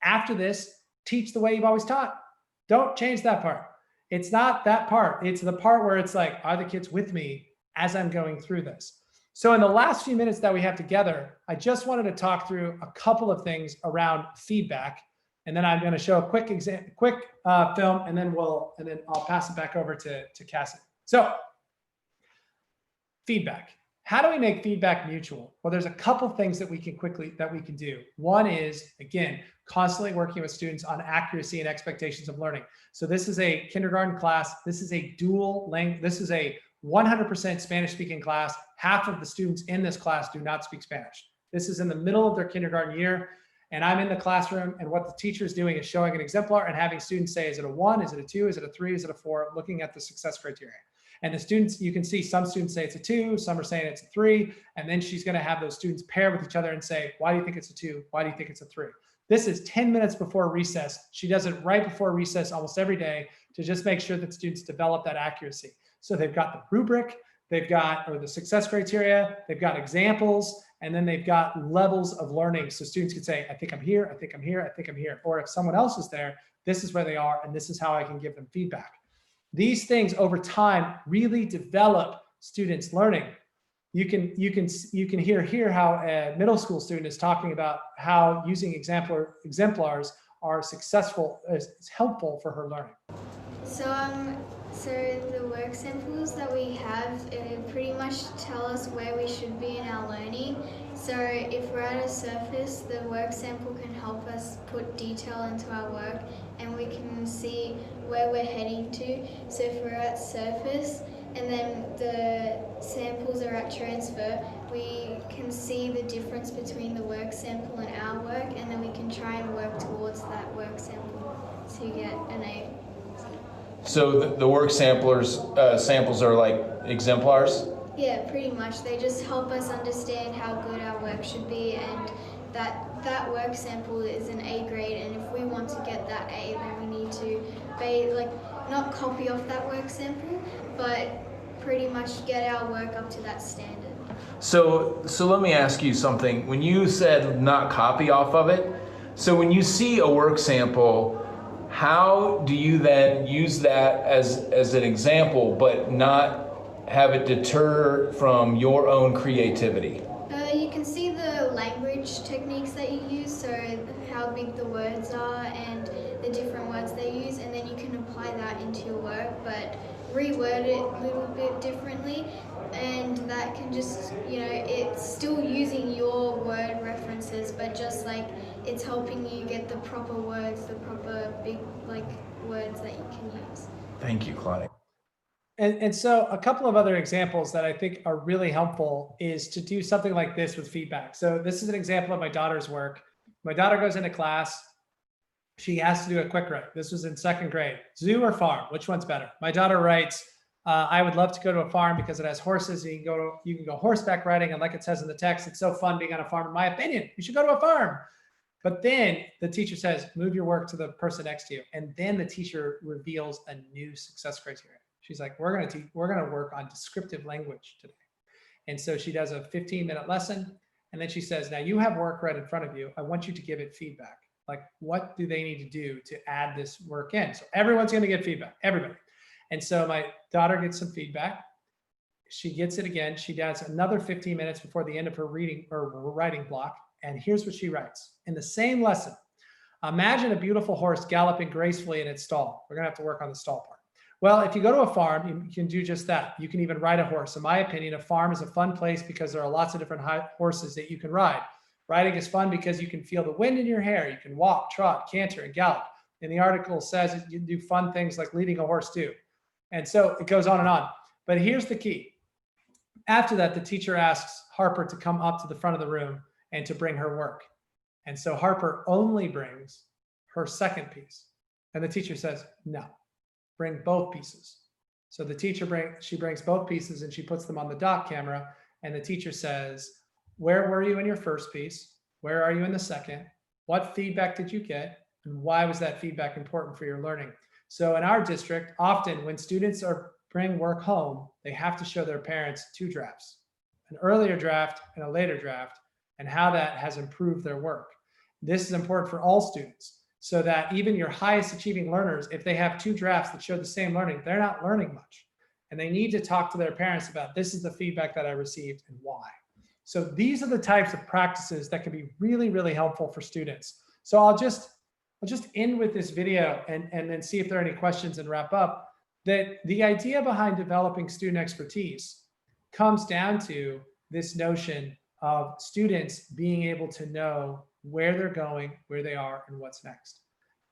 S1: after this, teach the way you've always taught. Don't change that part. It's not that part. It's the part where it's like, are the kids with me as I'm going through this? So in the last few minutes that we have together, I just wanted to talk through a couple of things around feedback. And then I'm going to show a quick film, and then I'll pass it back over to Cassie. So feedback. How do we make feedback mutual? Well, there's a couple things that we can do. One is, again, constantly working with students on accuracy and expectations of learning. So this is a kindergarten class. This is a dual language. This is a 100% Spanish speaking class. Half of the students in this class do not speak Spanish. This is in the middle of their kindergarten year. And I'm in the classroom, and what the teacher is doing is showing an exemplar and having students say, is it a 1, is it a 2, is it a 3, is it a 4, looking at the success criteria. And the students, you can see some students say it's a 2, some are saying it's a 3, and then she's going to have those students pair with each other and say, why do you think it's a 2? Why do you think it's a 3? This is 10 minutes before recess. She does it right before recess almost every day to just make sure that students develop that accuracy. So they've got the rubric, they've got, or the success criteria, they've got examples, and then they've got levels of learning. So students can say, I think I'm here, I think I'm here, I think I'm here. Or if someone else is there, this is where they are, and this is how I can give them feedback. These things over time really develop students' learning. You can hear here how a middle school student is talking about how using exemplars are successful, is helpful for her learning.
S7: So the work samples that we have pretty much tell us where we should be in our learning. So if we're at a surface, the work sample can help us put detail into our work, and we can see where we're heading to. So if we're at surface and then the samples are at transfer, we can see the difference between the work sample and our work, and then we can try and work towards that work sample to get an A.
S13: So the work samples are like exemplars?
S7: Yeah, pretty much. They just help us understand how good our work should be, and that work sample is an A grade, and if we want to get that A, then we need to not copy off that work sample, but pretty much get our work up to that standard.
S13: So let me ask you something. When you said not copy off of it, so when you see a work sample, how do you then use that as an example, but not have it deter from your own creativity?
S7: You can see the language techniques that you use. so how big the words are and the different words they use, and then you can apply that into your work, but reword it a little bit differently, and that can just, it's still using your word references, but just like it's helping you get the proper words, the proper big words that you can use.
S13: Thank you, Claudia.
S1: And so a couple of other examples that I think are really helpful is to do something like this with feedback. So this is an example of my daughter's work. My daughter goes into class. She has to do a quick write. This was in 2nd grade. Zoo or farm? Which one's better? My daughter writes, I would love to go to a farm because it has horses. And you can go horseback riding. And like it says in the text, it's so fun being on a farm. In my opinion, you should go to a farm. But then the teacher says, move your work to the person next to you. And then the teacher reveals a new success criteria. She's like, we're going to work on descriptive language today. And so she does a 15-minute lesson. And then she says, now you have work right in front of you. I want you to give it feedback. Like, what do they need to do to add this work in? So everyone's going to get feedback, everybody. And so my daughter gets some feedback. She gets it again. She does another 15 minutes before the end of her reading or writing block. And here's what she writes. In the same lesson, imagine a beautiful horse galloping gracefully in its stall. We're going to have to work on the stall part. Well, if you go to a farm, you can do just that. You can even ride a horse. In my opinion, a farm is a fun place because there are lots of different horses that you can ride. Riding is fun because you can feel the wind in your hair. You can walk, trot, canter, and gallop. And the article says you can do fun things like leading a horse too. And so it goes on and on. But here's the key. After that, the teacher asks Harper to come up to the front of the room and to bring her work. And so Harper only brings her second piece. And the teacher says, no. Bring both pieces. So the teacher brings both pieces and she puts them on the doc camera, and the teacher says, where were you in your first piece? Where are you in the second? What feedback did you get? And why was that feedback important for your learning? So in our district, often when students bring work home, they have to show their parents 2 drafts, an earlier draft and a later draft, and how that has improved their work. This is important for all students, so that even your highest achieving learners, if they have 2 drafts that show the same learning, they're not learning much. And they need to talk to their parents about, this is the feedback that I received and why. So these are the types of practices that can be really, really helpful for students. So I'll just end with this video and then see if there are any questions and wrap up. That the idea behind developing student expertise comes down to this notion of students being able to know where they're going, where they are, and what's next.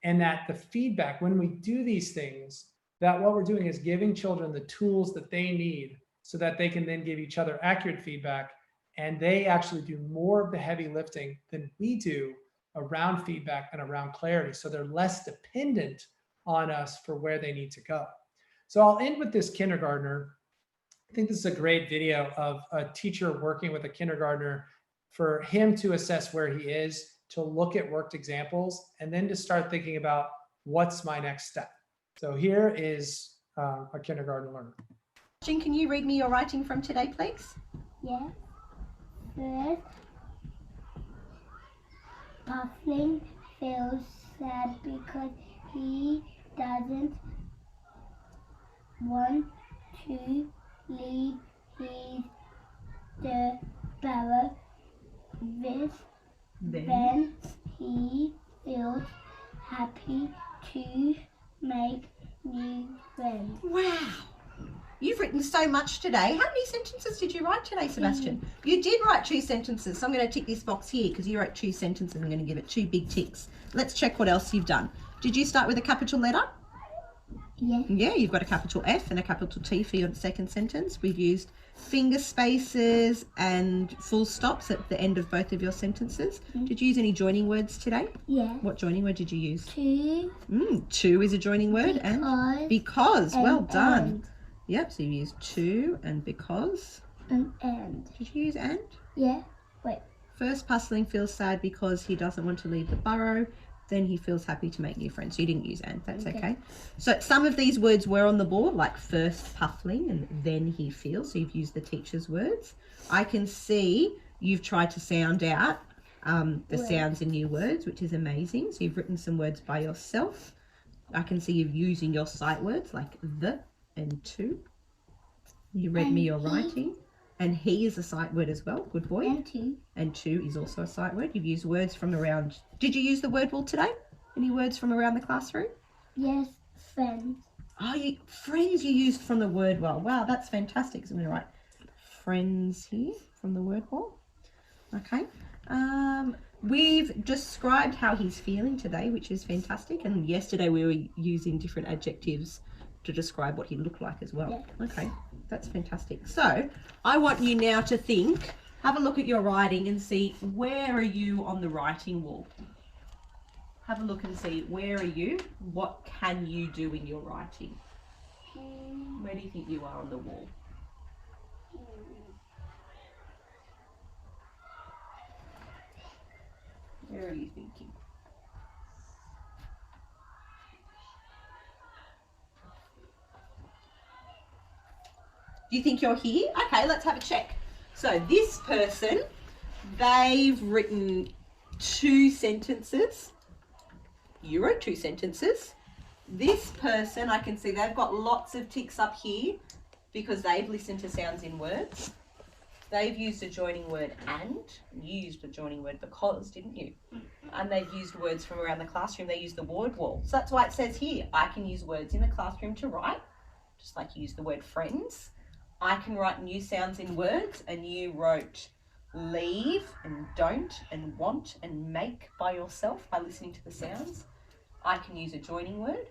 S1: And that the feedback, when we do these things, that what we're doing is giving children the tools that they need so that they can then give each other accurate feedback, and they actually do more of the heavy lifting than we do around feedback and around clarity. So they're less dependent on us for where they need to go. So I'll end with this kindergartner. I think this is a great video of a teacher working with a kindergartner for him to assess where he is, to look at worked examples, and then to start thinking about what's my next step. So here is a kindergarten learner.
S14: Jean, can you read me your writing from today, please?
S4: Yeah. First, Puffling feels sad because he doesn't want to leave the barrow. Then he feels happy to make new friends.
S14: Wow. You've written so much today. How many sentences did you write today, Sebastian? You did write 2 sentences. So I'm going to tick this box here because you wrote 2 sentences. I'm going to give it 2 big ticks. Let's check what else you've done. Did you start with a capital letter?
S4: Yeah.
S14: Yeah, you've got a capital F and a capital T for your second sentence. We've used finger spaces and full stops at the end of both of your sentences. Did you use any joining words today?
S4: Yeah.
S14: What joining word did you use?
S4: To.
S14: To is a joining word. Because. Well done.
S4: And.
S14: Yep, so you used to and because.
S4: And.
S14: Did you use and?
S4: Yeah. Wait.
S14: First, Puzzling feels sad because he doesn't want to leave the burrow. Then he feels happy to make new friends. So you didn't use and, that's okay. So some of these words were on the board, like first Puffling and then he feels. So you've used the teacher's words. I can see you've tried to sound out the sounds in new words, which is amazing. So you've written some words by yourself. I can see you're using your sight words like the and to. You read me your writing. And he is a sight word as well. Good boy. And to is also a sight word. You've used words from around. Did you use the word wall today? Any words from around the classroom?
S4: Yes, friends.
S14: Oh, friends you used from the word wall. Wow, that's fantastic. So I'm going to write friends here from the word wall. Okay. We've described how he's feeling today, which is fantastic. And yesterday we were using different adjectives to describe what he looked like as well. Yeah. Okay, that's fantastic. So I want you now to think, have a look at your writing and see, where are you on the writing wall? Have a look and see, where are you? What can you do in your writing? Where do you think you are on the wall? Where are you thinking? Do you think you're here? Okay, let's have a check. So this person, they've written 2 sentences. You wrote 2 sentences. This person, I can see they've got lots of ticks up here because they've listened to sounds in words. They've used a joining word and. You used a joining word because, didn't you? And they've used words from around the classroom. They use the word wall. So that's why it says here, I can use words in the classroom to write, just like you use the word friends. I can write new sounds in words, and you wrote leave and don't and want and make by yourself by listening to the sounds. I can use a joining word,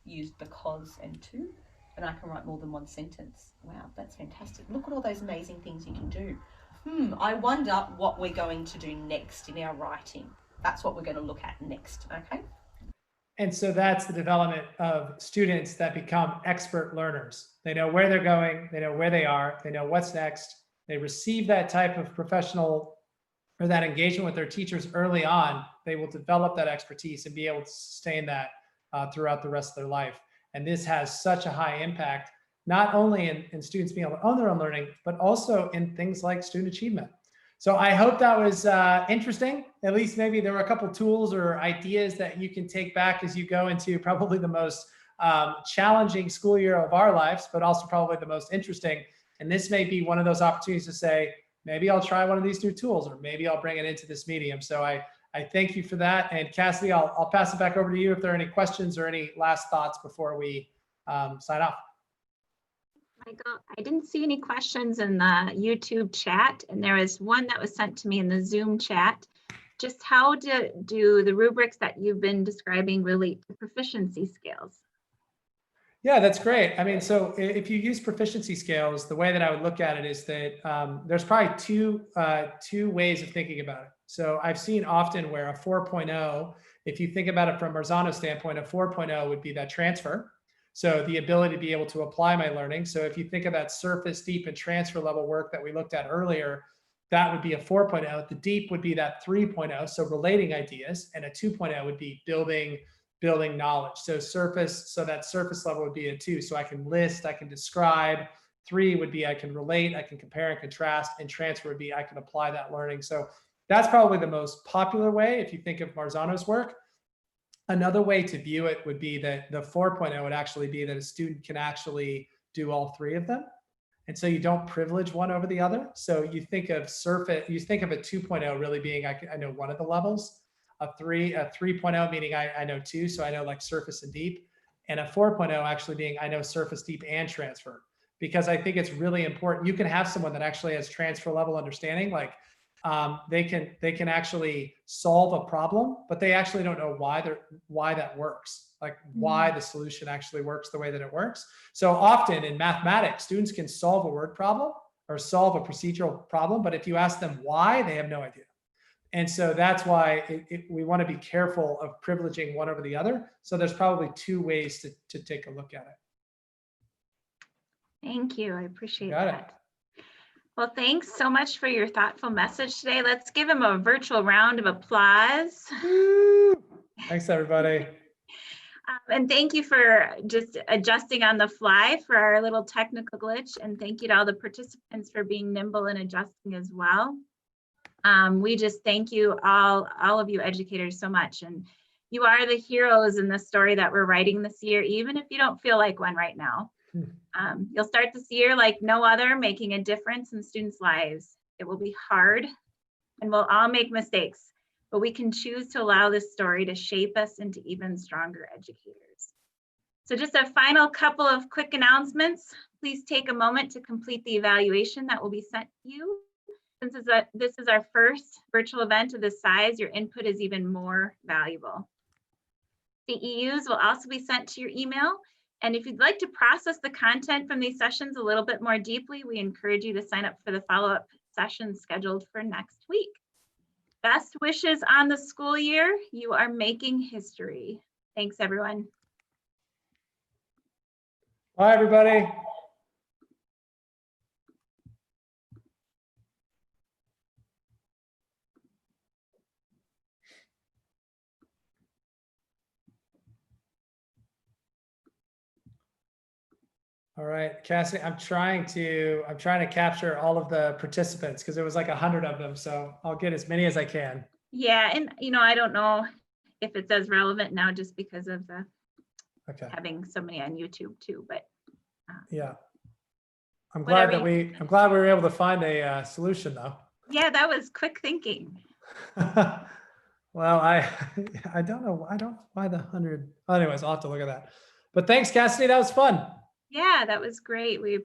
S14: use because and to, and I can write more than 1 sentence. Wow, that's fantastic. Look at all those amazing things you can do. I wonder what we're going to do next in our writing. That's what we're going to look at next, okay?
S1: And so that's the development of students that become expert learners. They know where they're going, they know where they are, they know what's next. They receive that type of professional or that engagement with their teachers early on. They will develop that expertise and be able to sustain that throughout the rest of their life. And this has such a high impact, not only in students being able to own their own learning, but also in things like student achievement. So I hope that was interesting. At least maybe there were a couple tools or ideas that you can take back as you go into probably the most challenging school year of our lives, but also probably the most interesting. And this may be one of those opportunities to say, maybe I'll try one of these new tools, or maybe I'll bring it into this medium. So I thank you for that. And Cassidy, I'll pass it back over to you if there are any questions or any last thoughts before we sign off.
S2: Michael, I didn't see any questions in the YouTube chat, and there was one that was sent to me in the Zoom chat. Just how do the rubrics that you've been describing relate to proficiency scales?
S1: Yeah, that's great. I mean, so if you use proficiency scales, the way that I would look at it is that there's probably two ways of thinking about it. So I've seen often where a 4.0, if you think about it from Marzano's standpoint, a 4.0 would be that transfer. So the ability to be able to apply my learning. So if you think of that surface, deep, and transfer level work that we looked at earlier, that would be a 4.0. The deep would be that 3.0, so relating ideas, and a 2.0 would be building knowledge. So surface, so that surface level would be a 2. So I can list, I can describe. 3 would be I can relate, I can compare and contrast, and transfer would be I can apply that learning. So that's probably the most popular way if you think of Marzano's work. Another way to view it would be that the 4.0 would actually be that a student can actually do all 3 of them. And so you don't privilege one over the other. So you think of surface, you think of a 2.0 really being, I know one of the levels, a 3.0 meaning I know 2, so I know like surface and deep, and a 4.0 actually being I know surface, deep, and transfer. Because I think it's really important. You can have someone that actually has transfer level understanding, like they can actually solve a problem, but they actually don't know why that works, like why the solution actually works the way that it works. So often in mathematics, students can solve a word problem or solve a procedural problem, but if you ask them why, they have no idea. And so that's why we want to be careful of privileging one over the other. So there's probably 2 ways to take a look at it.
S2: Thank you. I appreciate
S1: Got
S2: that. Well, thanks so much for your thoughtful message today. Let's give him a virtual round of applause.
S1: Thanks, everybody.
S2: And thank you for just adjusting on the fly for our little technical glitch. And thank you to all the participants for being nimble and adjusting as well. We just thank you all of you educators so much. And you are the heroes in the story that we're writing this year, even if you don't feel like one right now. You'll start this year like no other, making a difference in students' lives. It will be hard and we'll all make mistakes, but we can choose to allow this story to shape us into even stronger educators. So just a final couple of quick announcements. Please take a moment to complete the evaluation that will be sent to you. Since this is our first virtual event of this size, your input is even more valuable. CEUs will also be sent to your email. And if you'd like to process the content from these sessions a little bit more deeply, we encourage you to sign up for the follow-up session scheduled for next week. Best wishes on the school year. You are making history. Thanks, everyone.
S1: Bye, everybody. All right, Cassidy, I'm trying to capture all of the participants because there was like 100 of them. So I'll get as many as I can.
S2: Yeah, and I don't know if it's as relevant now just because of the having so many on YouTube too, but
S1: yeah. I'm glad we were able to find a solution though.
S2: Yeah, that was quick thinking.
S1: Well, I don't know why the 100. Anyways, I'll have to look at that. But thanks, Cassidy. That was fun.
S2: Yeah, that was great. We